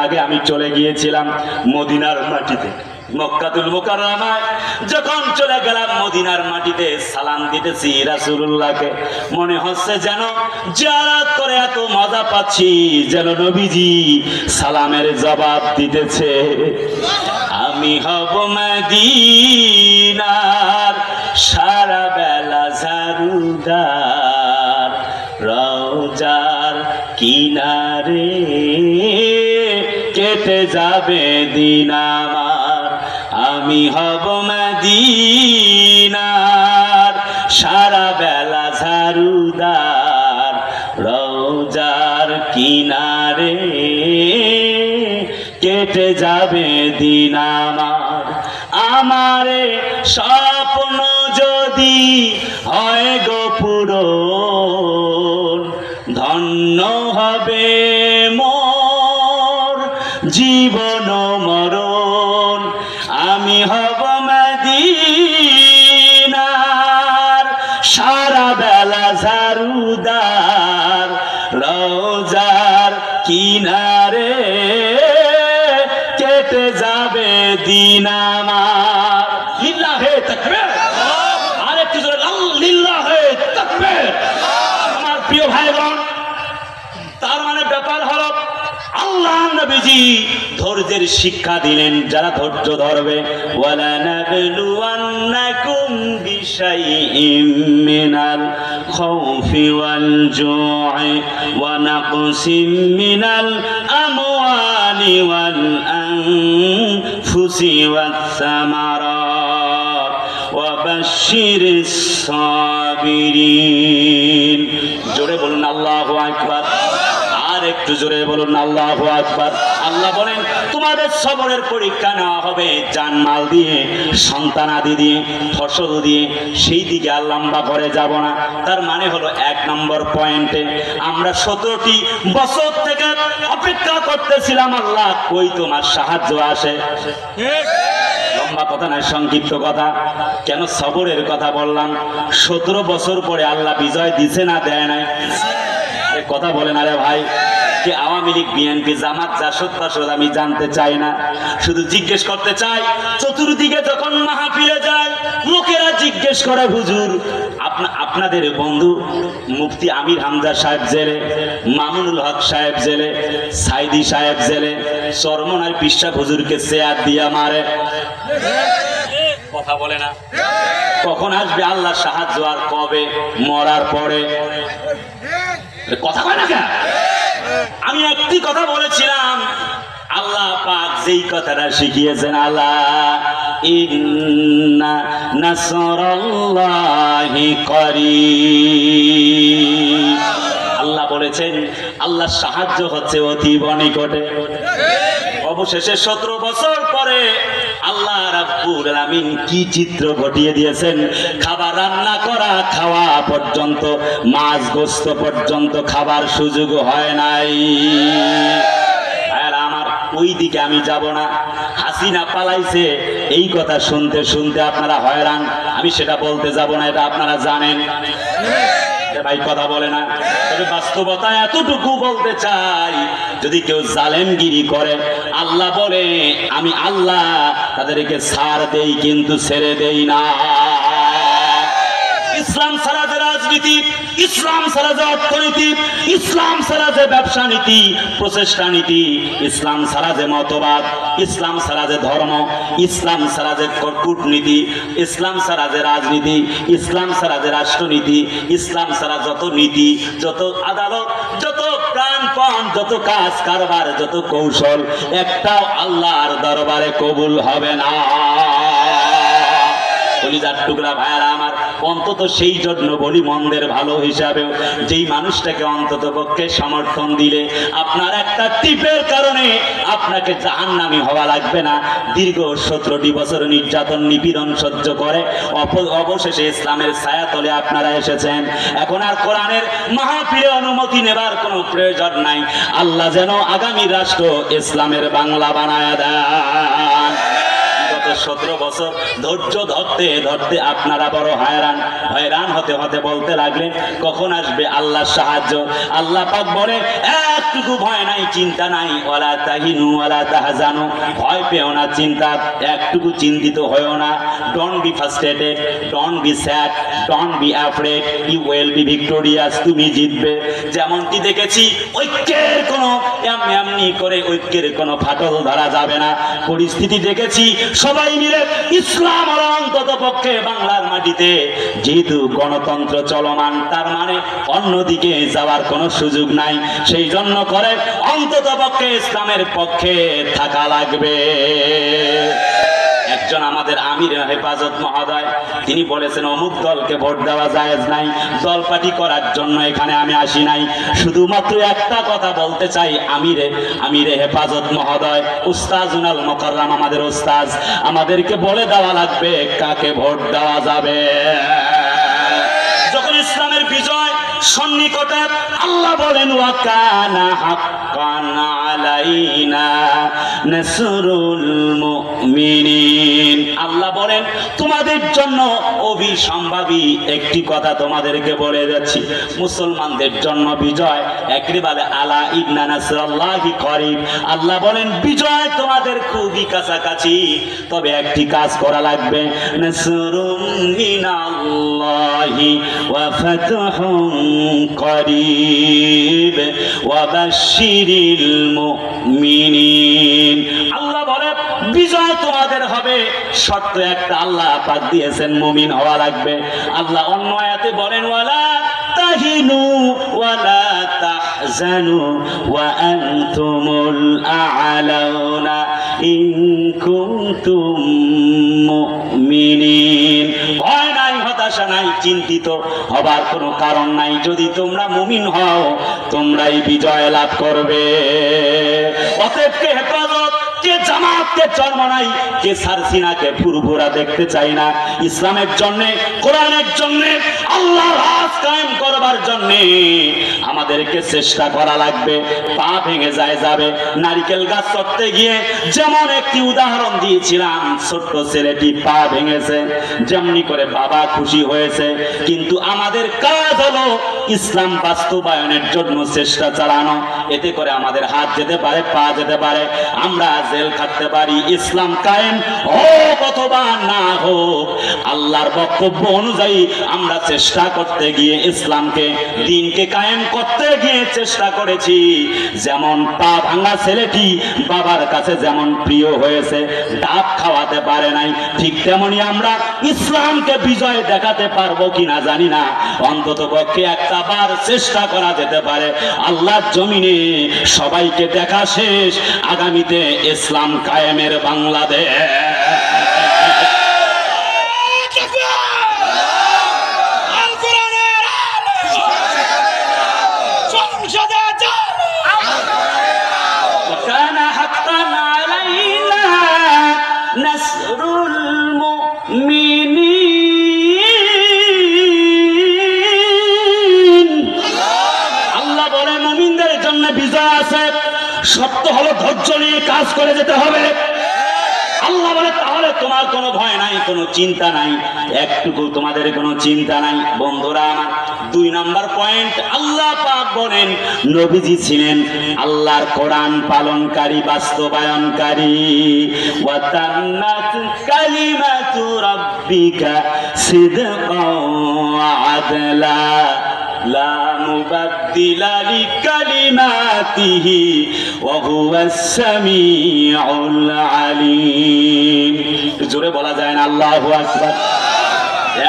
Speaker 1: আগে আমি চলে গিয়েছিলাম মদিনার মাটিতে, মক্কাতুল মুকাররমায়। যখন চলে গেলাম মদিনার মাটিতে, সালাম দিতেছি রাসূলুল্লাহকে, মনে হচ্ছে যেন জিয়ারত করে এত মজা পাচ্ছি, যেন নবীজি সালামের জবাব দিতেছে। আমি হব মদিনার সারা বেলা ঝাড়ুদার, রওজার কিনারে কেটে যাবে দিন আমার। আমি হব মদিনার সারা বেলা ঝাড়ুদার, রওজার কিনারে কেটে যাবে দিন আমার। আমারে স্বপ্ন যদি হয় গো পূরণ, ধন্য হবে মোর জীবন মরণ। আমি হব মদিনার সারা বেলা ঝাড়ুদার, রওজার কিনারে কেটে যাবে দিন আমার। লিল্লাহে তাকবীর, আরেকটু জোরে লিল্লাহে তাকবীর। আমার প্রিয় ভাইগণ, তার মানে ব্যাপার হলো আল্লাহ নবীজি ধৈর্যের শিক্ষা দিলেন, যারা ধৈর্য ধরবে। ওয়ালা নাবলুওয়ান্নাকুম বিশাইইম মিনাল খাউফি ওয়াল জু'i ওয়া নাকসিম মিনাল আমওয়ালি ওয়াল আনফুসি ওয়াস সামারাত ওয়া বাশশিরিস সাবিরিন। জোরে বলুন আল্লাহু আকবার। আর একটু জোরে বলুন আল্লাহু আকবার। আল্লাহ বলেন তোমাদের সবরের পরীক্ষা নেওয়া হবে জানমাল দিয়ে, সন্তানাদি দিয়ে, ফসল দিয়ে। সেই দিকে আর লম্বা করে যাব না। তার মানে হলো 1 নম্বর পয়েন্টে আমরা 17টি বছর থেকে অপেক্ষা করতেছিলাম, আল্লাহ কই তোমার সাহায্য আসে। লম্বা কথা নয়, সংক্ষিপ্ত কথা। কেন সবরের কথা বললাম? 17 বছর পরে আল্লাহ বিজয় দিছে না দেয় নাই? কথা বলেন আরে ভাই। কে আওয়ামী লীগ, বিএনপি, জামাত, জাসদ তাসদ আমি জানতে চাই না, শুধু জিজ্ঞেস করতে চাই। চতুর্দিকে যখন মাহফিলে যায় লোকেরা জিজ্ঞেস করে হুজুর আপনাদের বন্ধু মুফতি আমির হামজা সাহেব জেলে, মামুনুল হক সাহেব জেলে, সাইদি সাহেব জেলে, চরমনার পিসা হুজুরকে চেয়ার দিয়া মারে। কথা বলে না। কখন আসবে আল্লাহ সাহায্য? আর কবে? মরার পরে। কথা কয় না কেন? আমি একটি কথা বলেছিলাম, আল্লাহ পাক যেই কথাটা শিখিয়েছেন, আলা ইন্না নাসরাল্লাহি করিব। আল্লাহ বলেছেন আল্লাহর সাহায্য হচ্ছে অতীব নিকটে। অবশেষে 17 বছর পরে আল্লাহ রাব্বুল আলামিন কি চিত্র ঘটিয়ে দিয়েছেন। খাবার রান্না করা, খাওয়া পর্যন্ত, মাছ গোস্ত পর্যন্ত খাবার সুযোগ হয় নাই। আর আমার ওই দিকে আমি যাব না। হাসিনা পালাইছে এই কথা শুনতে শুনতে আপনারা হয়রান। আমি সেটা বলতে যাব না, এটা আপনারা জানেন। ভাই কথা বলে না। তবে বাস্তবতা এতটুকু বলতে চাই, যদি কেউ জালেমগিরি করে আল্লাহ বলে আমি আল্লাহ তাদেরকে ছাড় দেই কিন্তু ছেড়ে দেই না। ইসলাম ছাড়া যে রাজনীতি, ইসলাম ছাড়া যে অর্থনীতি, ইসলাম ছাড়া যে ব্যবসা নীতি, প্রচেষ্টা নীতি, ইসলাম ছাড়া যে মতবাদ, ইসলাম ছাড়া যে ধর্ম, ইসলাম ছাড়া যে কূটনীতি, ইসলাম ছাড়া যে রাজনীতি, ইসলাম ছাড়া যে রাষ্ট্রনীতি, ইসলাম ছাড়া যত নীতি, যত আদালত, যত প্রাণপণ, যত কাজ কারবার, যত কৌশল, একটাও আল্লাহর দরবারে কবুল হবে না। কলিজার টুকরা ভাইয়ারা আমার, অন্তত সেই জন্য বলি মন্দের ভালো হিসাবেও যেই মানুষটাকে অন্তত পক্ষে সমর্থন দিলে আপনার একটা টিপের কারণে আপনাকে জাহান্নামী হওয়া লাগবে না। দীর্ঘ 17টি বছর নির্যাতন নিপীড়ন সহ্য করে অবশেষে ইসলামের ছায়াতলে আপনারা এসেছেন। এখন আর কোরআনের মাহফিলে অনুমতি নেবার কোনো প্রয়োজন নাই। আল্লাহ যেন আগামী রাষ্ট্র ইসলামের বাংলা বানায় দেন। 17 বছর ধৈর্য ধরতে ধরতে আপনারা বড় হয়রান হতে হতে বলতে লাগলেন কখন আসবে আল্লাহর সাহায্য। আল্লাহ পাক বলে একটুকু ভয় নাই, চিন্তা নাই। ওয়ালা তাহিনু ওয়ালা তাহজানু, ভয় পেও না, চিন্তা একটুকু চিন্তিত হয়েও না। Don't be frustrated, don't be sad, don't be afraid, you will be victorious, তুমি জিতবে। যেমনটি দেখেছি ঐক্যের কোনো এমনি করে ঐক্যের কোনো ফাটল ধরা যাবে না। পরিস্থিতি দেখেছি সবাই মিলে ইসলাম আর অন্তত পক্ষে বাংলার মাটিতে যেহেতু গণতন্ত্র চলমান, তার মানে অন্যদিকে যাওয়ার কোনো সুযোগ নাই। সেই জন্য করে অন্তত পক্ষে ইসলামের পক্ষে থাকা লাগবে। একজন আমাদের আমির হেফাজত মহোদয় তিনি বলেছেন অমুক দলকে ভোট দেওয়া জায়েজ নাই, দল পার্টি করার জন্য এখানে আমি আসি নাই, শুধুমাত্র একটা কথা বলতে চাই, আমিরে হেফাজত মহোদয় উস্তাজুনাল মুকাররম আমাদের উস্তাজ, আমাদেরকে বলে দেওয়া লাগবে কাকে ভোট দেওয়া যাবে। যখন ইসলামের বিজয় সন্নিকটে আল্লাহ বলেন ওয়া কানা হাক্কান আলাইনা নাসরুল মুমিনিন, আল্লাহ বলেন তোমাদের জন্য অবিসম্ভাবী একটি কথা তোমাদেরকে বলে যাচ্ছি, মুসলমানদের জন্য বিজয় একেবারে আলা ইন্না নাসরাল্লাহি করিব, আল্লাহ বলেন বিজয় তোমাদের খুবই কাছাকাছি, তবে একটি কাজ করা লাগবে, নাসরুম মিনাল্লাহি ওয়া ফাতহুন করিব ওয়া বাশশিরিল মুমিনিন, আল্লাহ বলে বিজয় তোমাদের হবে, শর্ত একটা আল্লাহ পাক দিয়েছেন, মুমিন হওয়া লাগবে। আল্লাহ অন্য আয়াতে বলেন ওয়ালা তাহিনু ওয়ালা তাহজানু ওয়া আনতুমুল আ'লাউনা ইন কুনতুম মুমিনিন, ভয় নাই, হতাশা নাই, চিন্তিত হবার কোনো কারণ নাই, যদি তোমরা মুমিন হও তোমরাই বিজয় লাভ করবে। অতএব কে হেফাজত, কে জামাত, কে চরমনাই, কে সারসিনাকে ফুরফুরা দেখতে চাই না, ইসলামের জন্য, কোরআনের জন্য, আল্লাহর রাজ কায়েম করবার জন্য আমাদেরকে চেষ্টা করা লাগবে। পা ভেঙে যাবে, নারকেল গাছ চড়তে গিয়ে যেমন একটি উদাহরণ দিয়েছিলাম, ছোট্ট ছেলেটি পা ভেঙেছে, যেমনি করে বাবা খুশি হয়েছে, কিন্তু আমাদের কাজ হলো ইসলাম বাস্তবায়নের জন্য চেষ্টা চালানো, এতে করে আমাদের হাত যেতে পারে, পা যেতে পারে, আমরা জেল খাটতে পারি, ইসলাম কায়েম হোক অথবা না হোক, আল্লাহর বক্তব্য অনুযায়ী আমরা চেষ্টা করতে গিয়ে ইসলামকে, দ্বীনকে কায়েম করতে গিয়ে চেষ্টা করেছি। যেমন পা ভাঙা ছেলেটি বাবার কাছে যেমন প্রিয় হয়েছে, ডাব খাওয়াতে পারে নাই, ঠিক তেমনি আমরা ইসলামকে বিজয় দেখাতে পারবো কিনা জানি না, অন্তত পক্ষে একটা বার চেষ্টা করা যেতে পারে। আল্লাহর জমিনে সবাইকে দেখা শেষ, আগামীতে ইসলাম কায়েমের বাংলাদেশ। বিজয় আছে, সত্য হলো ধৈর্য নিয়ে কাজ করে যেতে হবে। আল্লাহ বলে তাহলে তোমার কোনো ভয় নাই, কোনো চিন্তা নাই, একটুকু তোমাদের কোনো চিন্তা নাই। বন্ধুরা আমার, 2 নম্বর পয়েন্ট, আল্লাহ পাক বলেন নবীজি ছিলেন আল্লাহর কোরআন পালনকারী, বাস্তবায়নকারী। ওয়া তাম্মাত কালিমাতু রাব্বিকা সিদকাও ওয়া আদলা লা মুবাদ্দিলা লিকালিমাতিহি ওয়া হুয়াস সামিউল আলিম। জোরে বলা যায় না আল্লাহু আকবার।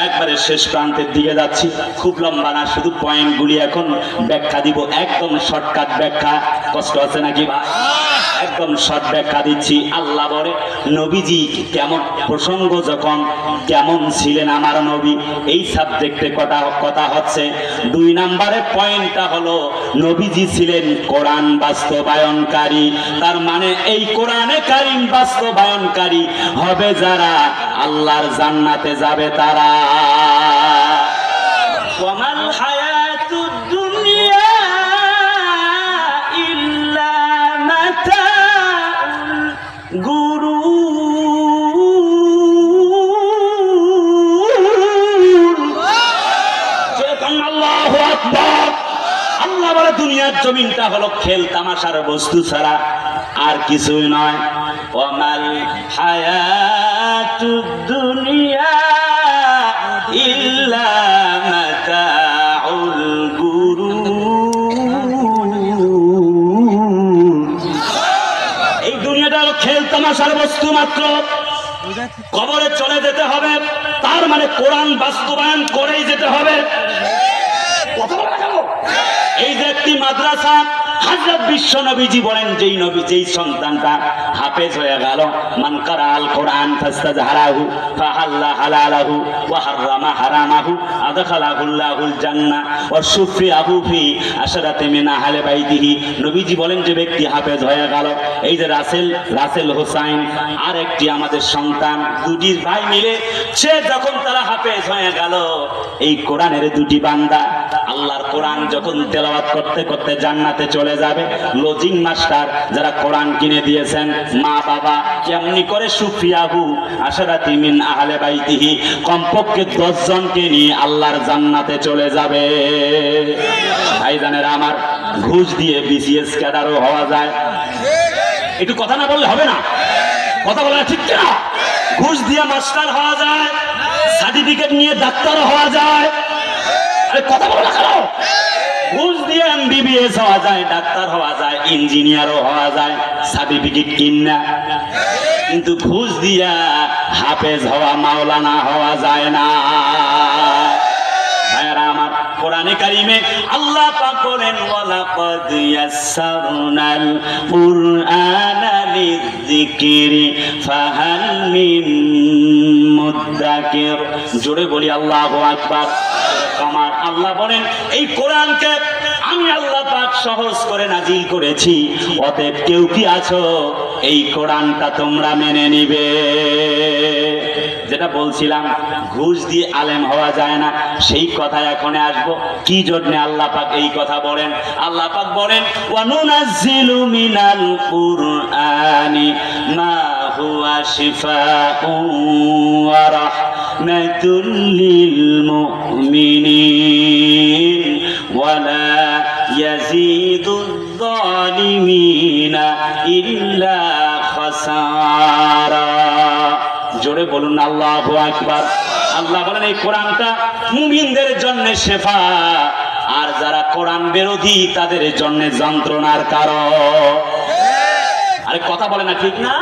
Speaker 1: একবারে শেষ প্রান্তের দিকে যাচ্ছি, খুব লম্বা না, শুধু পয়েন্টগুলি এখন ব্যাখ্যা দিব, একদম শর্টকাট ব্যাখ্যা। কষ্ট আছে নাকি ভাই? একদম শর্ট ব্যাখ্যা দিচ্ছি। আল্লাহ বলে নবীজি কেমন, প্রসঙ্গ যখন কেমন ছিলেন আমার নবী, এই সাবজেক্টে কথা হচ্ছে। 2 নম্বরের পয়েন্টটা হলো নবীজি ছিলেন কোরআন বাস্তবায়নকারী। তার মানে এই কোরআনে কারীম বাস্তবায়নকারী হবে যারা, আল্লাহর জান্নাতে যাবে তারা। ওয়ামাল হায়াতুদ দুনিয়া ইল্লা মাতাউল গুরুর। আল্লাহু আকবার। আল্লাহ বলে দুনিয়ার জমিনটা হলো খেল তামাশার বস্তু ছাড়া আর কিছুই নয়। ওয়ামাল হায়াতুদ দুনিয়া ইল্লা মাতাউল গুরুর। এই দুনিয়াটা হলো খেল তামাশার বস্তু মাত্র, কবরে চলে যেতে হবে। তার মানে কোরআন বাস্তবায়ন করেই যেতে হবে। এই যে একটি মাদ্রাসা, হযরত বিশ্ব নবীজি বলেন যেই সন্তানটা হাফেজ হয়ে গেল, মান কারাল কোরআন ফাস্তাজহারাহু ফাহাল্লা হালালাহু ওয়া হাররামা হারামাহু আদখালাহুল্লাহুল জান্নাহ ওয়া শুফিয়াহু ফি আশরাতি মিন আহলি বাইতিহি। নবীজি বলেন যে ব্যক্তি হাফেজ হয়ে গেল, এই যে রাসেল হোসাইন আর একটি আমাদের সন্তান, দুটি ভাই মিলে সে যখন তারা হাফেজ হয়ে গেল, এই কোরআনের দুটি বান্দা আল্লাহর কোরআন যখন তেলাওয়াত করতে করতে জান্নাতে চলে যাবে, লজিং মাস্টার যারা কোরআন কিনে দিয়েছেন, মা বাবা কেমনি করে সুফিয়াহু আশরাতি মিন আহলে বাইতিহি, কমপক্ষে 10 জনকে নিয়ে আল্লাহর জান্নাতে চলে যাবে। ভাইজানেরা আমার, ঘুষ দিয়ে বিসিএস ক্যাডারও হওয়া যায়। একটু কথা না বললে হবে না, কথা বলা ঠিক কিনা? ঘুষ দিয়ে মাস্টার হওয়া যায়, সার্টিফিকেট নিয়ে ডাক্তারও হওয়া যায়। আরে কথা বলো না কেন? ঘুষ দিয়ে এমবিবিএস হওয়া যায়, ডাক্তার হওয়া যায়, ইঞ্জিনিয়ারও হওয়া যায়, সার্টিফিকেট কিনা। কিন্তু ঘুষ দিয়া হাফেজ হওয়া, মাওলানা হওয়া যায় না। ভাইরা আমার, কোরআনে কারিমে আল্লাহ পাক বলেন ওয়ালাকাদ ইয়াসসারনাল কুরআনা লিযিকরি ফাহাল মিন মুদ্দাকির। জোরে বলি আল্লাহু আকবার। আমার আল্লাহ বলেন এই কোরআনকে আমি আল্লাহ পাক সহজ করে নাজিল করেছি, অতএব কেউ কি আছো এই কোরআনটা তোমরা মেনে নিবে? যেটা বলছিলাম, ঘুষ দিয়ে আলেম হওয়া যায় না, সেই কথা এখন আসবো। কি জন্য আল্লাহ পাক এই কথা বলেন? আল্লাহ পাক বলেন ওয়ানুনাজ্জিলু মিনাল কুরআনি মা হুয়া শিফাউন ওয়া রাহমাতুল লিল মুমিনিন ওয়া লা ইয়াজিদুয যালিমিনা ইল্লা খাসারা। জোরে বলুন আল্লাহু আকবার। আল্লাহ বলেন এই কোরআনটা মুমিনদের জন্য শেফা, আর যারা কোরআন বিরোধী তাদের জন্য যন্ত্রণার কারণ। আরে কথা বলে না, ঠিক না?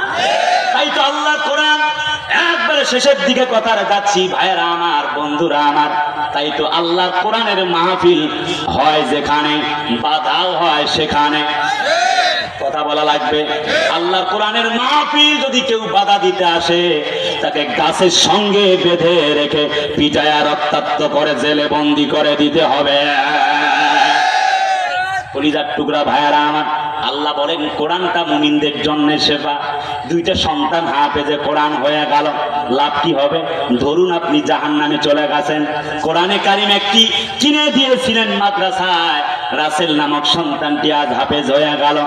Speaker 1: তাই তো আল্লাহ কোরআন একবারে শেষের দিকে কথা যাচ্ছি ভাইয়েরা আমার, বন্ধুরা আমার। তাই তো আল্লাহ কোরআনের মাহফিল হয় যেখানে, বাধাও হয় সেখানে। কথা বলা লাগবে। আল্লাহর কোরআনের মাহফিল যদি কেউ বাধা দিতে আসে, তাকে গাছের সঙ্গে বেঁধে রেখে পিটায়া রক্তাক্ত করে জেলে বন্দি করে দিতে হবে। কলিজার টুকরা ভাইয়ারা আমার, আল্লাহ বলেন কোরআনটা মুমিনদের জন্য সেবা। দুইটা সন্তান হাফেজে কোরআন হয়ে গেল, লাভ কি হবে? ধরুন আপনি জাহান্নামে চলে গেছেন, কোরআনে কারিম একটি কিনে দিয়েছিলেন মাদ্রাসায়, রাসেল নামক সন্তানটি আজ হাফেজ হয়ে গেল।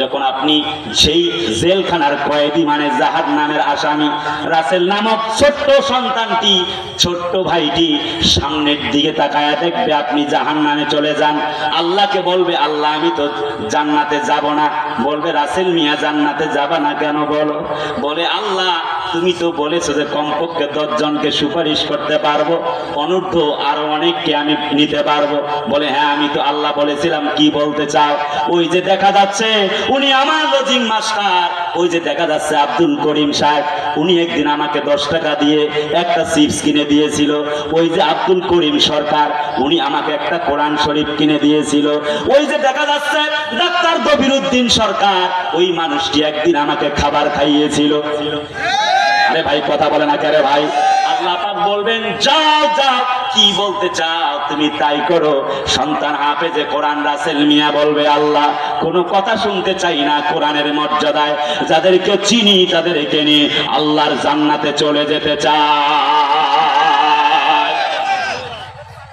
Speaker 1: যখন আপনি সেই জেলখানার কয়েদি মানে জাহান্নামের আসামি রাসেল নামক ছোট্ট সন্তানটি, ছোট্ট ভাইটি সামনের দিকে তাকায়া দেখবে আপনি জাহান্নামে চলে যান, আল্লাহকে বলবে আল্লাহ আমি তো জান্নাতে যাব না। বলবে রাসেল মিয়া জান্নাতে যাবা না কেন? বলো। বলে আল্লাহ তুমি তো বলেছো যে কমপক্ষে 10 জনকে সুপারিশ করতে পারবো, অনূর্ধ্ব আরো অনেককে আমি নিতে পারবো। বলে হ্যাঁ আমি তো আল্লাহ বলেছিলাম। কি বলতে চাও? ওই যে দেখা যাচ্ছে উনি আমার লজিং মাস্টার, ওই যে দেখা যাচ্ছে আব্দুল করিম সাহেব, উনি একদিন আমাকে 10 টাকা দিয়ে একটা চিপস কিনে দিয়েছিল। ওই যে আব্দুল করিম সরকার, উনি আমাকে একটা কোরআন শরীফ কিনে দিয়েছিল। ওই যে দেখা যাচ্ছে ডাক্তার দবিরউদ্দিন সরকার, ওই মানুষটি একদিন আমাকে খাবার খাইয়েছিল। আরে ভাই কথা বলে না কেন ভাই? আল্লাহ পাক বলবেন যাও যাও, কি বলতে চাও তুমি তাই করো। সন্তান হাফেজে কোরআন রাসেল মিয়া বলবে আল্লাহ কোনো কথা শুনতে চাই না, কোরআনের মর্যাদায় যাদেরকে চিনি তাদেরকে নিয়ে আল্লাহর জান্নাতে চলে যেতে চায়।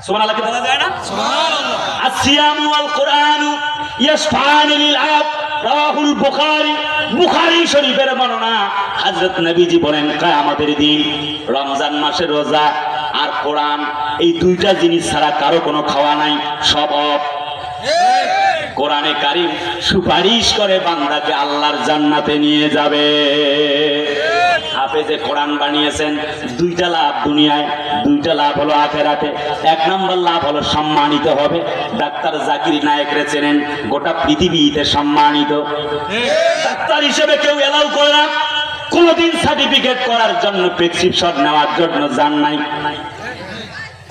Speaker 1: সুবহানাল্লাহকে বলা যায় না? সুবহানাল্লাহ। আসিয়ামু ওয়াল কুরআনু ইয়াশফাআনি লিল আবদ, রাওয়াহুল বুখারী। বুখারী শরীফের বর্ণনা, হযরত নবীজি বলেন কিয়ামতের দিন রমজান মাসে রোজা আর কোরআন, এই দুইটা জিনিস ছাড়া কারো কোনো খাওয়া নাই, সব অফ। কোরআনে কারীম সুপারিশ করে বান্দাকে আল্লাহর জান্নাতে নিয়ে যাবে। হাফেজে কোরআন বানিয়েছেন, দুইটা লাভ দুনিয়ায়, দুইটা লাভ হলো আখেরাতে। 1 নম্বর লাভ হলো সম্মানিত হবে। ডাক্তার জাকির নায়েকরে চেনেন, গোটা পৃথিবীতে সম্মানিত ডাক্তার হিসেবে কেউ এলাও করে না। কোনদিন সার্টিফিকেট করার জন্য, প্রেসক্রিপশন নেওয়ার জন্য যান নাই।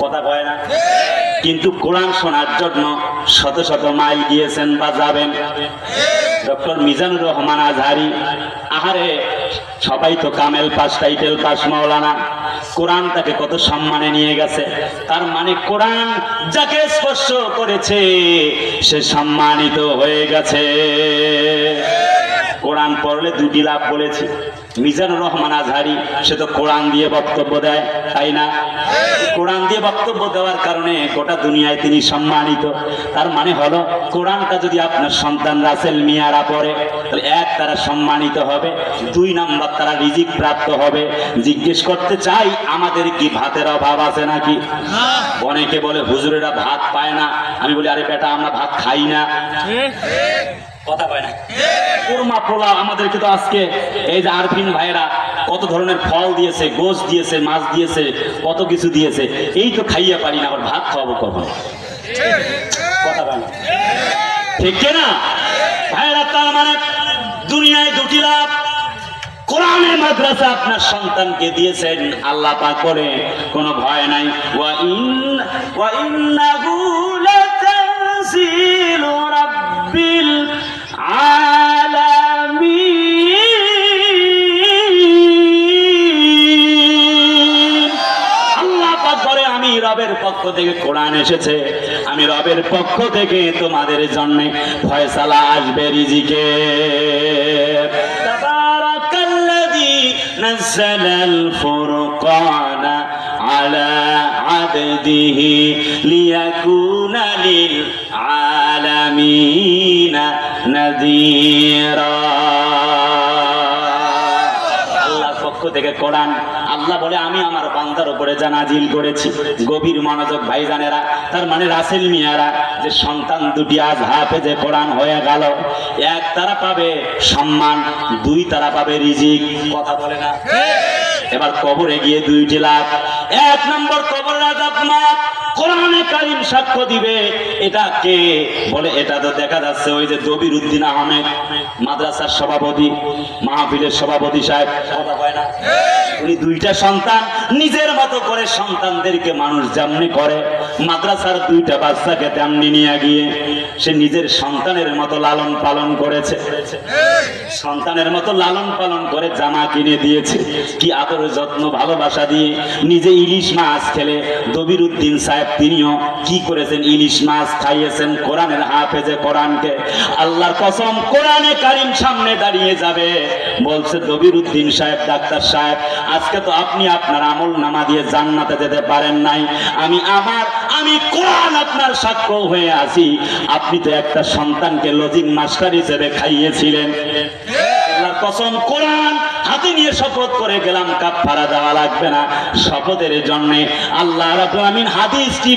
Speaker 1: কথা কয় না? কিন্তু কোরআন শোনার জন্য শত শত মাইল গিয়েছেন বা যাবেন। ডক্টর মিজানুর রহমান আজহারি, আহারে সবাই তো কামেল পাস, টাইটেল পাস, মাওলানা, কোরআন তাকে কত সম্মানে নিয়ে গেছে। তার মানে কোরআন যাকে স্পর্শ করেছে সে সম্মানিত হয়ে গেছে। কোরআন পড়লে দুটি লাভ বলেছি। মিজানুর রহমান আজহারি সে তো কোরআন দিয়ে বক্তব্য দেয়, তাই না? কোরআন দিয়ে বক্তব্য দেওয়ার কারণে গোটা দুনিয়ায় তিনি সম্মানিত। তার মানে হলো কোরআনটা যদি আপনার সন্তান রাসেল মিয়ারা পড়ে তাহলে এক, তারা সম্মানিত হবে, 2 নাম্বার তারা রিজিক প্রাপ্ত হবে। জিজ্ঞেস করতে চাই, আমাদের কি ভাতের অভাব আছে নাকি? অনেকে বলে হুজুরেরা ভাত পায় না। আমি বলি, আরে বেটা, আমরা ভাত খাই না, কথা পায় না। কোরমা পোলাও আমাদেরকে তো আজকে এই যে আরফিন ভাইরা কত ধরনের ফল দিয়েছে, গোশ দিয়েছে, মাছ দিয়েছে, কত কিছু দিয়েছে, এই তো খাইয়া পারি না, আবার ভাত খাওয়াবো কখন? কথা পায় না, ঠিক না ভাইরা? তার মানে দুনিয়ায় দুটি লাভ। কোরআনের মাদ্রাসা আপনার সন্তানকে দিয়েছেন আল্লাহ পাক বলে, কোনো ভয় নাই। ওয়া ইন্নাহু লাতানজিলু রাব্বিল আলামিন। আল্লাহ পাক বলে, আমি রবের পক্ষ থেকে কোরআন এসেছে, আমি রবের পক্ষ থেকে তোমাদের জন্য ফয়সালা আসবে রিজিকের। তাবারাকাল্লাযী নাযালাল ফুরকানা আলা আবদিহি লিয়াকুনা লিল আলামিনা নাযীরা। আল্লাহর পক্ষ থেকে কোরআন, আল্লাহ বলে আমি আমার বান্দার উপরে যা নাজিল করেছি। গভীর মনোযোগ ভাইজানেরা, তার মানে রাসেল মিয়ারা যে সন্তান দুটি আজ হাফেজে কোরআন হয়ে গেল, এক, তারা পাবে সম্মান, 2, তারা পাবে রিজিক, কথা বলে না? এবার কবরে গিয়ে 2টি লাভ। 1 নম্বর, কবরের আযাব মাফ, কোরআনে কারীম সাক্ষ্য দিবে। এটা কে বলে? এটা তো দেখা যাচ্ছে ওই যে দবির উদ্দিন আহমেদ, মাদ্রাসার সভাপতি, মাহফিলের সভাপতি সাহেব, কথা কয় না? উনি 2টা সন্তান, নিজের মতো করে সন্তানদেরকে মানুষ যেমনি করে, মাদ্রাসার 2টা বাচ্চাকে তেমনি নিয়ে গিয়ে সে নিজের সন্তানের মতো লালন পালন করেছে। সন্তানের মতো লালন পালন করে জামা কিনে দিয়েছে, কি আদর যত্ন ভালোবাসা দিয়ে। নিজে ইলিশ মাছ খেলে দবির উদ্দিন সাহেব তিনিও কি করেছেন? ইলিশ মাছ খাইয়েছেন কোরআনের হাফেজে কোরআনকে। আল্লাহর কসম, কোরআনে কারীম সামনে দাঁড়িয়ে যাবে, বলছে দবির উদ্দিন সাহেব, ডাক্তার সাহেব, আজকে তো আপনি আপনার আমল নামা দিয়ে জান্নাতে যেতে পারেন নাই, আমি কোরআন আপনার সাক্ষ্য হয়ে আছি, আপনি তো একটা সন্তানকে লজিং মাস্টার হিসেবে খাইয়েছিলেন। আল্লাহর কসম, কোরআন হাতে নিয়ে শপথ করে গেলাম, কাফারা দেওয়া লাগবে না। শপথের জন্য আল্লাহ রাব্বুল আমিন, হাদিসটি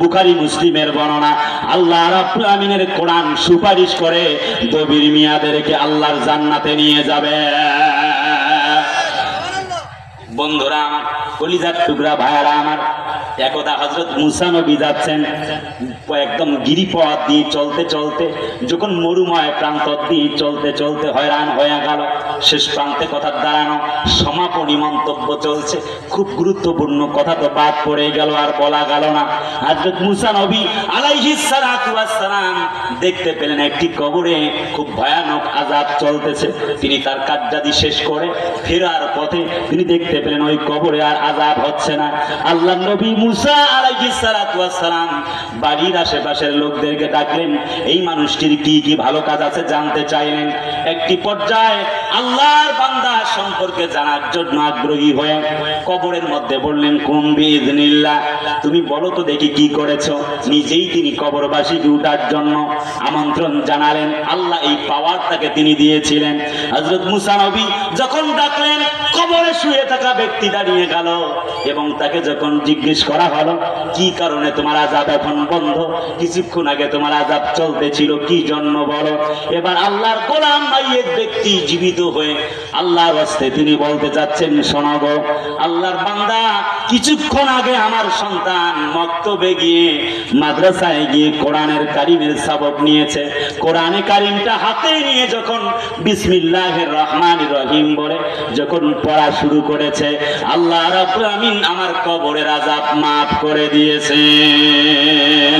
Speaker 1: বুখারী মুসলিমের বর্ণনা, আল্লাহ রাব্বুল আমিনের কোরআন সুপারিশ করে দবির মিয়াদেরকে আল্লাহর জান্নাতে নিয়ে যাবে। বন্ধুরা আমার, কলিজার টুকরা ভাইয়ারা আমার, একদা হযরত মুসা নবী যাচ্ছেন একদম গিরিপথ দিয়ে চলতে চলতে, যখন মরুময় প্রান্ত দিয়ে চলতে চলতে হয়রান হয়ে গেল, শেষ প্রান্তে কথা দাঁড়ানো, সমাপনী মন্তব্য চলছে, খুব গুরুত্বপূর্ণ কথা তো বাদ পড়ে গেল, আর বলা গেল না। হযরত মুসা নবী আলাইহিস সালাতু ওয়াস সালাম দেখতে পেলেন একটি কবরে খুব ভয়ানক আযাব চলতেছে। তিনি তার কার্যাদি শেষ করে ফেরার পথে তিনি দেখতে পেলেন ওই কবরে আর আযাব হচ্ছে না। আল্লাহর নবী মুসা আলাইহিস সালাতু ওয়াস সালাম বাড়ির আশেপাশের লোকদেরকে ডাকলেন, এই মানুষটির কি কি ভালো কাজ আছে জানতে চাইলেন। একটি পর্যায়ে আল্লাহর বান্দা সম্পর্কে জানার জন্য আগ্রহী হয়ে কবরের মধ্যে বললেন, কুম বিইযনিল্লাহ, তুমি বলো তো দেখি কি করেছো। নিজেই তিনি কবরবাসীকে উঠার জন্য আমন্ত্রণ জানালেন। আল্লাহ এই পাওয়ারটাকে তিনি দিয়েছিলেন। হযরত মুসা নবী যখন ডাকলেন, কবরে শুয়ে থাকা ব্যক্তি দাঁড়িয়ে গেল এবং তাকে যখন জিজ্ঞেস করা হলো, কি কারণে তোমার আযাব এখন বন্ধ, কিছুক্ষণ আগে তোমার আযাব চলতেছিল, কি জন্য বলো। এবার আল্লাহর গোলাম মাইয়ের ব্যক্তি জীবিত হয়ে আল্লাহর আল্লাহর ওয়াস্তে তিনি বলতে চাচ্ছেন, শোনো গো আল্লাহর বান্দা, কিছুক্ষণ আগে আমার সন্তান মক্তবে গিয়ে মাদ্রাসায় গিয়ে কোরআনের কারিমের সবক নিয়েছে। কোরআনে কারিমটা হাতে নিয়ে যখন বিসমিল্লাহির রহমানির রহিম বলে যখন পড়া শুরু করেছে, আল্লাহ রাব্বুল আমিন আমার কবরের আযাব মাফ করে দিয়েছেন।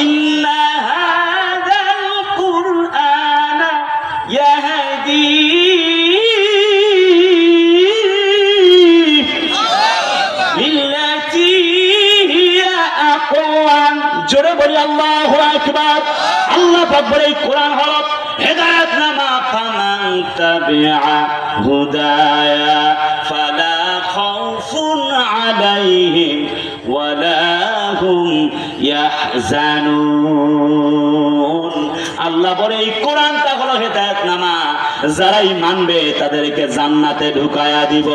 Speaker 1: ইন্না হাযাল কুরআনা ইয়াহদি লিল্লাতী হিয়া আকওয়াম। জোরে বলি আল্লাহু আকবার। আল্লাহ পাক বলে এই কোরআন হলো হেদায়েতনামা। ফামান তাবিআ হুদায়া ফালা খাউফুন আলাইহিম ওয়ালা হুম ইয়াহজানুন। আল্লাহ বলে এই কোরআনটা হলো হেদায়েতনামা, যারাই মানবে তাদেরকে জান্নাতে ঢুকায়া দিব।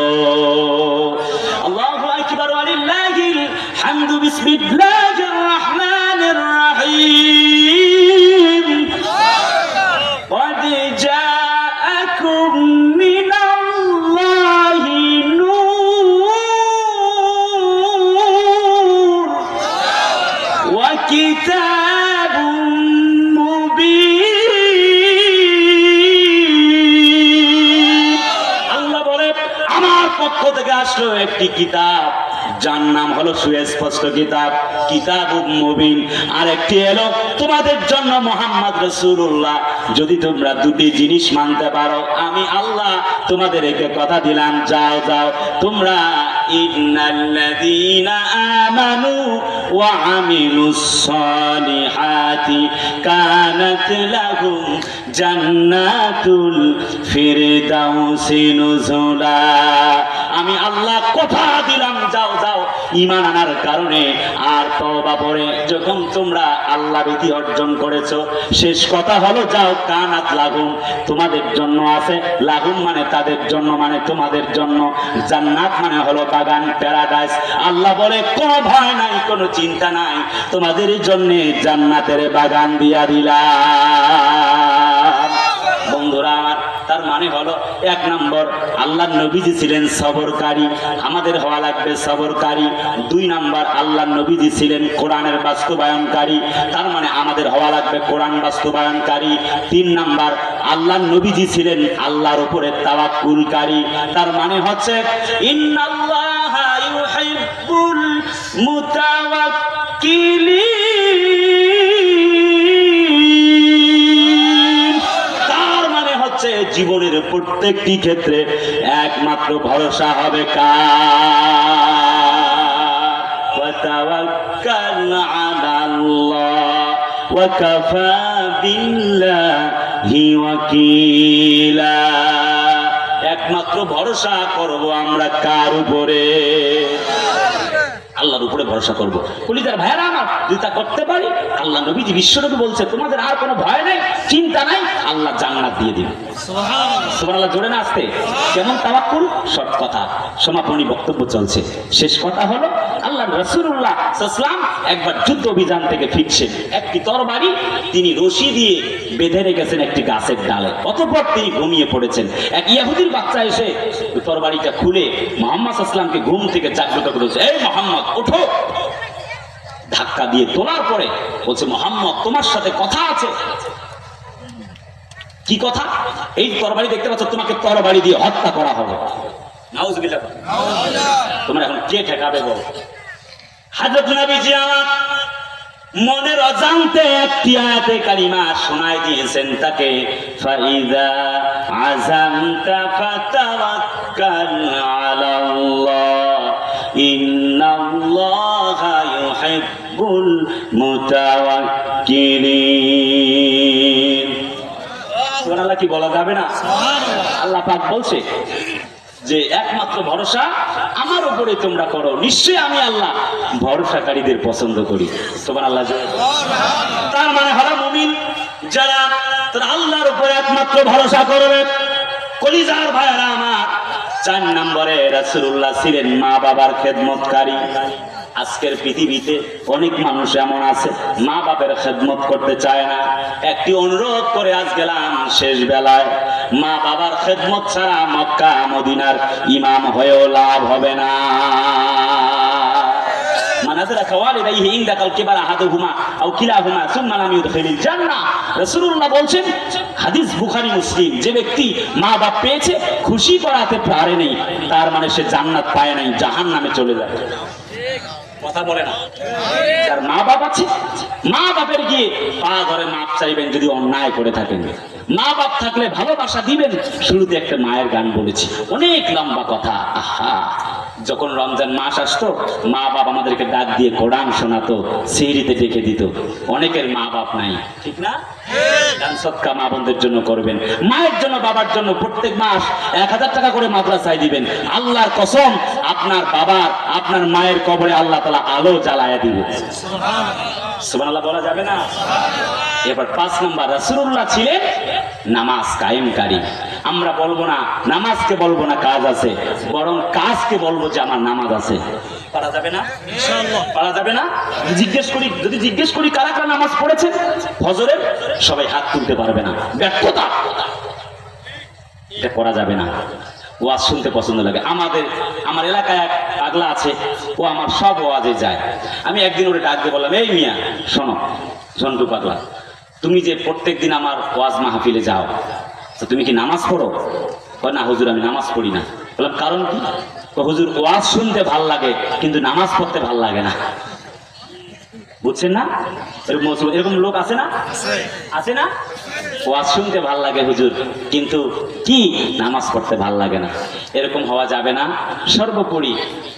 Speaker 1: আল্লাহু আকবার ওয়া লিল্লাহিল হামদু। বিসমিল্লাহির রহমানির রহিম। قد جاءكم من الله نور وكتاب مبين। আল্লাহ বলে আমার পক্ষ থেকে আসলো একটি কিতাব, যার নাম হলো সুস্পষ্ট কিতাব, কিতাবুম মুবিন। আর একটি এলো তোমাদের জন্য মুহাম্মদ রাসূলুল্লাহ। যদি তোমরা দুটি জিনিস মানতে পারো, আমি আল্লাহ তোমাদেরকে কথা দিলাম, যাও যাও তোমরা ইন্নাল্লাযীনা আমানু ওয়া আমিলুস সালিহাতি কানাত লাহুম জান্নাতুল ফিরদাউসি নুজুলা। আমি আল্লাহ কথা দিলাম, যাও যাও ঈমান আনার কারণে আর তওবা পড়ে যখন তোমরা আল্লাহ ভীতি অর্জন করেছো, শেষ কথা হলো যাও কানাত লাহুম তোমাদের জন্য আছে, লাহুম মানে তাদের জন্য, মানে তোমাদের জন্য, জান্নাত মানে হলো বাগান, প্যারাডাইস। আল্লাহ বলে কোনো ভয় নাই, কোনো চিন্তা নাই, তোমাদের জন্য জান্নাতের বাগান দিয়া দিলাম। বন্ধুরা আমার, তার মানে হলো এক নম্বর আল্লাহর নবীজি ছিলেন সবরকারী, আমাদের হওয়া লাগবে সবরকারী। দুই নম্বর আল্লাহর নবীজি ছিলেন কোরআনের বাস্তবায়নকারী, তার মানে আমাদের হওয়া লাগবে কোরআন বাস্তবায়নকারী। তিন নম্বর আল্লাহর নবীজি ছিলেন আল্লাহর উপরে তাওয়াক্কুলকারী, তার মানে হচ্ছে ইন্নাল্লাহা ইউহিব্বুল মুতাওয়াক্কিলিন। তার মানে হচ্ছে জীবনের প্রত্যেকটি ক্ষেত্রে একমাত্র ভরসা হবে কার? ওয়াতাওয়াক্কাল আলাল্লাহ ওয়া কাফা বিল্লাহি ওয়াকিলা। একমাত্র ভরসা করব আমরা কার উপরে? আল্লাহর উপরে ভরসা করব। কলিজার ভাইরা আমার, যদি তা করতে পারি, আল্লাহ নবীজি বিশ্বনবী বলছে তোমাদের আর কোনো ভয় নাই, চিন্তা নাই, আল্লাহ জান্নাত দিয়ে দিবে। সুবহানাল্লাহ, সুবহানাল্লাহ জোরে না আসতে? কেমন তাওয়াক্কুল? শর্ট কথা, সমাপনী বক্তব্য চলছে। শেষ কথা হলো আল্লাহ রাসূলুল্লাহ সাল্লাল্লাহু আলাইহি ওয়াসাল্লাম একবার যুদ্ধ অভিযান থেকে ফিরছেন, একটি তরবারি তিনি রশি দিয়ে বেঁধে রেখেছেন একটি গাছের ডালে। অতঃপর তিনি ঘুমিয়ে পড়েছেন। এক ইহুদির বাচ্চা এসে তরবারিটা খুলে মুহাম্মদ সাল্লাল্লাহু আলাইহি ওয়াসাল্লামকে ঘুম থেকে জাগ্রত করেছে, এই মুহাম্মদ ওঠো। ধাক্কা দিয়ে তোলার পরে বলছে, মুহাম্মদ তোমার সাথে কথা আছে। কি কথা? এই তরবারি দেখতে পাচ্ছ, তোমাকে তরবারি দিয়ে হত্যা করা হবে। নাউজুবিল্লাহ। তোমরা এখন কে ঠেকাবে বলো? হযরত নবীজি আমার মনের অজান্তে একটি আয়াতে কারিমা শোনায় দিয়েছেন তাকে, ফাইদা আযামতা ফাতাওয়াক্কাল আলাল্লাহ ইন্নাল্লাহা ইউহিব্বুল মুতাওয়াক্কিলিন। সুবহানাল্লাহ কি বলা যাবে না? আল্লাহ পাক বলছে যে একমাত্র ভরসা আমার উপরে তোমরা করো, নিশ্চয়ই আমি আল্লাহ ভরসাকারীদের পছন্দ করি। সুবহানাল্লাহ। তার মানে হলো মুমিন যারা তারা আল্লাহর উপরে একমাত্র ভরসা করবে। কলিজার ভাইরা আমার, 4 নম্বরে রাসূলুল্লাহ ছিলেন মা বাবার খেদমতকারী। আজকের পৃথিবীতে অনেক মানুষ এমন আছে মা বাপের খেদমত করতে চায় না। একটি অনুরোধ করে আজ গেলাম শেষ বেলায়, মা বাবার খেদমত ছাড়া মক্কা মদিনার ইমাম হয়েও লাভ হবে না। রাসূলুল্লাহ বলছেন, হাদিস বুখারী মুসলিম, যে ব্যক্তি মা বাপ পেয়েছে খুশি করাতে পারেনি, তার মানে সে জান্নাত পায় নাই, জাহান্নামে চলে যায়। কথা বলে না? যার মা বাপ আছে, মা বাপের গিয়ে পা ধরে মাপ চাইবেন যদি অন্যায় করে থাকেন। মা বাপ থাকলে ভালোবাসা দিবেন। শুরুতে একটা মায়ের গান বলেছি, অনেক লম্বা কথা। আহা, যখন রমজান মাস আসতো মা বাপ আমাদেরকে ডাক দিয়ে কোরআন শোনাতো, সিহরিতে ডেকে দিত। অনেকের মা বাপ নাই, ঠিক না? দান সদকা মা বোনদের জন্য করবেন, মায়ের জন্য বাবার জন্য প্রত্যেক মাস 1000 টাকা করে মাদ্রাসায় দিবেন। আল্লাহর কসম, আপনার বাবার আপনার মায়ের কবরে আল্লাহ তাআলা আলো জ্বালায়া দিবে। সুবহানাল্লাহ বলা যাবে না? এবার 5 নম্বর, রাসূলুল্লাহ ছিলেন নামাজ কায়েমকারী। আমরা বলবো না নামাজকে, বলবো না কাজ আছে, বরং কাজকে বলবো যে আমার নামাজ আছে। পারা যাবে না? ইনশাআল্লাহ পারা যাবে না? যদি জিজ্ঞেস করি কারা কারা নামাজ পড়েছেন ফজরের, সবাই হাত তুলতে পারবে না। ব্যর্থতা, এটা করা যাবে না। ওয়াজ শুনতে পছন্দ লাগে। আমার এলাকায় এক পাগলা আছে, ও আমার সব ওয়াজে যায়। আমি একদিন ওরে ডাক দিয়ে বললাম, এই মিয়া শোনো, ঝন্টু পাগলা, তুমি যে প্রত্যেক দিন আমার ওয়াজ মাহফিলে যাও, তো তুমি কি নামাজ পড়ো? না হুজুর, আমি নামাজ পড়ি না। বললাম কারণ কি? হুজুর, ওয়াজ শুনতে ভাল লাগে কিন্তু নামাজ পড়তে ভাল লাগে না। বুঝছেন না? এরকম লোক আছে না? আছে না? ওয়াজ শুনতে ভাল লাগে হুজুর, কিন্তু কি নামাজ পড়তে ভাল লাগে না। এরকম হওয়া যাবে না। সর্বোপরি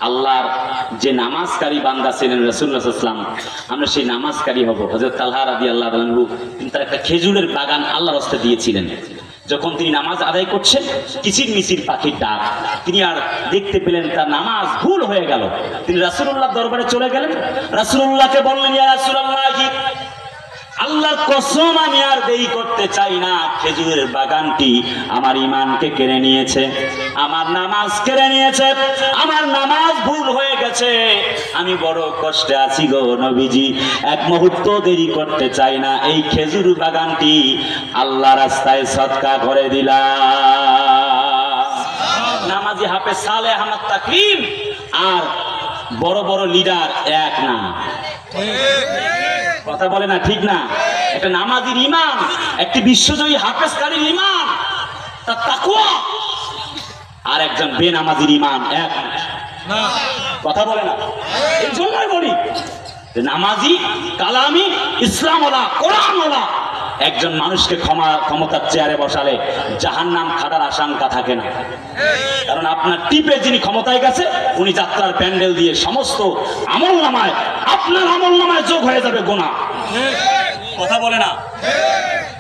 Speaker 1: আল্লাহর যে নামাজকারী বান্দা ছিলেন রাসূলুল্লাহ সাল্লাল্লাহু আলাইহি ওয়াসাল্লাম, আমরা সেই নামাজকারী হব। হযরত তালহা রাদিয়াল্লাহু আনহু তার একটা খেজুরের বাগান আল্লাহর রাস্তে দিয়েছিলেন। যখন তিনি নামাজ আদায় করছেন, কিচির মিচির পাখির ডাক, তিনি আর দেখতে পেলেন তার নামাজ ভুল হয়ে গেল। তিনি রাসূলুল্লাহ দরবারে চলে গেলেন, রাসূলুল্লাহকে বললেন, ইয়া রাসূলুল্লাহ, আল্লাহর কসম আমি আর দেরি করতে চাই না, খেজুরের বাগানটি আমার ঈমানকে কেড়ে নিয়েছে, আমার নামাজ কেড়ে নিয়েছে, আমার নামাজ ভুল হয়ে গেছে, আমি বড় কষ্টে আছি গো নবীজি, এক মুহূর্ত দেরি করতে চাই না, এই খেজুর বাগানটি আল্লাহ রাস্তায় সদকা করে দিলাম। নামাজি হাফেজ সালেহ আহমদ তাকরিম আর বড় বড় লিডার এক না। কথা বলে না? ঠিক না? একটা নামাজির ইমাম, একটি বিশ্বজয়ী হাফেজকারীর ইমাম, তার তাকওয়া, আর একজন বেনামাজির ইমাম এক না। কথা বলে না? এই জন্যই বলি যে নামাজি, কালামি, ইসলামওয়ালা, কোরআনওয়ালা একজন মানুষকে ক্ষমতার চেয়ারে বসালে জাহান্নাম খাটার আশঙ্কা থাকে না। কারণ আপনার টিপে যিনি ক্ষমতায় গেছে, উনি যাত্রার প্যান্ডেল দিয়ে সমস্ত আমল নামায়, আপনার আমল নামায় যোগ হয়ে যাবে গুনাহ। কথা বলে না?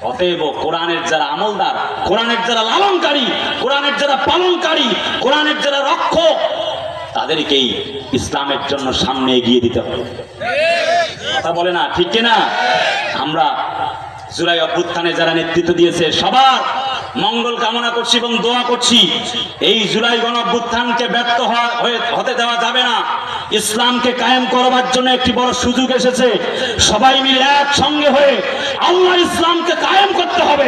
Speaker 1: অতএব কোরআনের যারা আমলদার, কোরআনের যারা লালনকারী, কোরআনের যারা পালনকারী, কোরআনের যারা রক্ষক, তাদেরকেই ইসলামের জন্য সামনে এগিয়ে দিতে হবে। কথা বলে না? ঠিক কিনা? আমরা জুলাই অভ্যুত্থানে যারা নেতৃত্ব দিয়েছে সবার মঙ্গল কামনা করছি এবং দোয়া করছি, এই জুলাই গণ অভ্যুত্থানকে ব্যর্থ হতে দেওয়া যাবে না। ইসলামকে কায়েম করবার জন্য একটি বড় সুযোগ এসেছে, সবাই মিলে একসঙ্গে হয়ে আল্লাহ ইসলামকে কায়েম করতে হবে।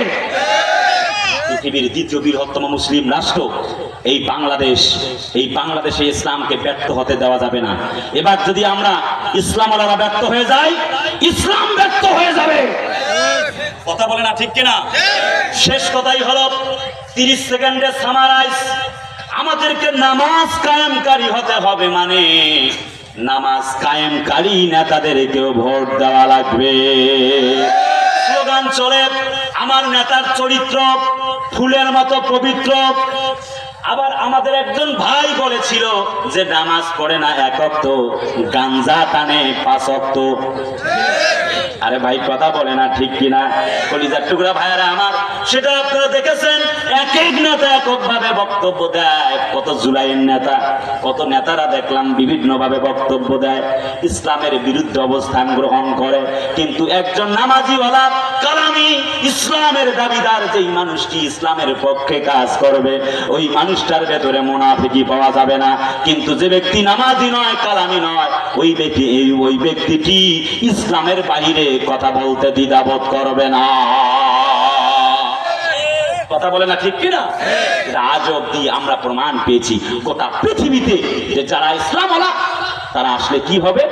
Speaker 1: পৃথিবীর দ্বিতীয় বৃহত্তম মুসলিম রাষ্ট্র এই বাংলাদেশ, এই বাংলাদেশে ইসলামকে ব্যর্থ হতে দেওয়া যাবে না। এবার যদি আমরা ইসলামওয়ালারা ব্যর্থ হয়ে যাই, ইসলাম ব্যর্থ হয়ে যাবে। কথা বলে না? ঠিক কিনা? শেষ কথাই হলো 30 সেকেন্ডে সামারাইজ, আমাদেরকে নামাজ কায়েমকারী হতে হবে, মানে নামাজ কায়েমকারী নেতাদেরকেও ভোট দেওয়া লাগবে। স্লোগান চলে, আমার নেতার চরিত্র ফুলের মতো পবিত্র। আবার আমাদের একজন ভাই বলেছিল যে নামাজ পড়ে না 1 ওয়াক্ত, গাঞ্জা টানে 5 ওয়াক্ত। আরে ভাই কথা বলে না ঠিক কিনা? কলিজার টুকরা ভাইয়ারা আমার, সেটা আপনারা দেখেছেন এক এক নেতা একক ভাবে বক্তব্য দেয়। কত জুলাইয়ের নেতা, কত নেতারা দেখলাম বিভিন্ন ভাবে বক্তব্য দেয়, ইসলামের বিরুদ্ধে অবস্থান গ্রহণ করে। কিন্তু একজন নামাজিওয়ালা কালামি ইসলামের দাবিদার যেই মানুষটি ইসলামের পক্ষে কাজ করবে, ওই মানুষটার ভেতরে মুনাফিকি পাওয়া যাবে না। কিন্তু যে ব্যক্তি নামাজি নয়, কালামি নয়, ওই ব্যক্তিটি ইসলামের বাইরে কথা বলতে দ্বিধাবোধ করবে না। কথা বলে না ঠিক কিনা? আজ অব্দি আমরা প্রমাণ পেয়েছি গোটা পৃথিবীতে যে যারা ইসলামওয়ালা তারা আসলে কি হবে।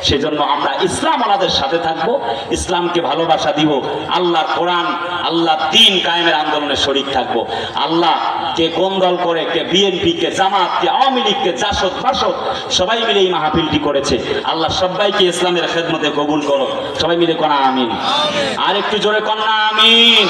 Speaker 1: সেজন্য আমরা ইসলামওয়ালাদের সাথে থাকব, ইসলামকে ভালোবাসা দিব, আল্লাহর কোরআন, আল্লাহ দ্বীন কায়েমের আন্দোলনে শরীক থাকব। আল্লাহ কে কোন দল করে, কে বিএনপি, কে জামাত, কে আওয়ামী লীগ, কে জাসদ বাসদ, সবাই মিলে এই মাহফিলটি করেছে। আল্লাহ সবাইকে ইসলামের খেদমতে কবুল করো। সবাই মিলে কনা আমিন। আর একটু জোরে কন্যা আমিন।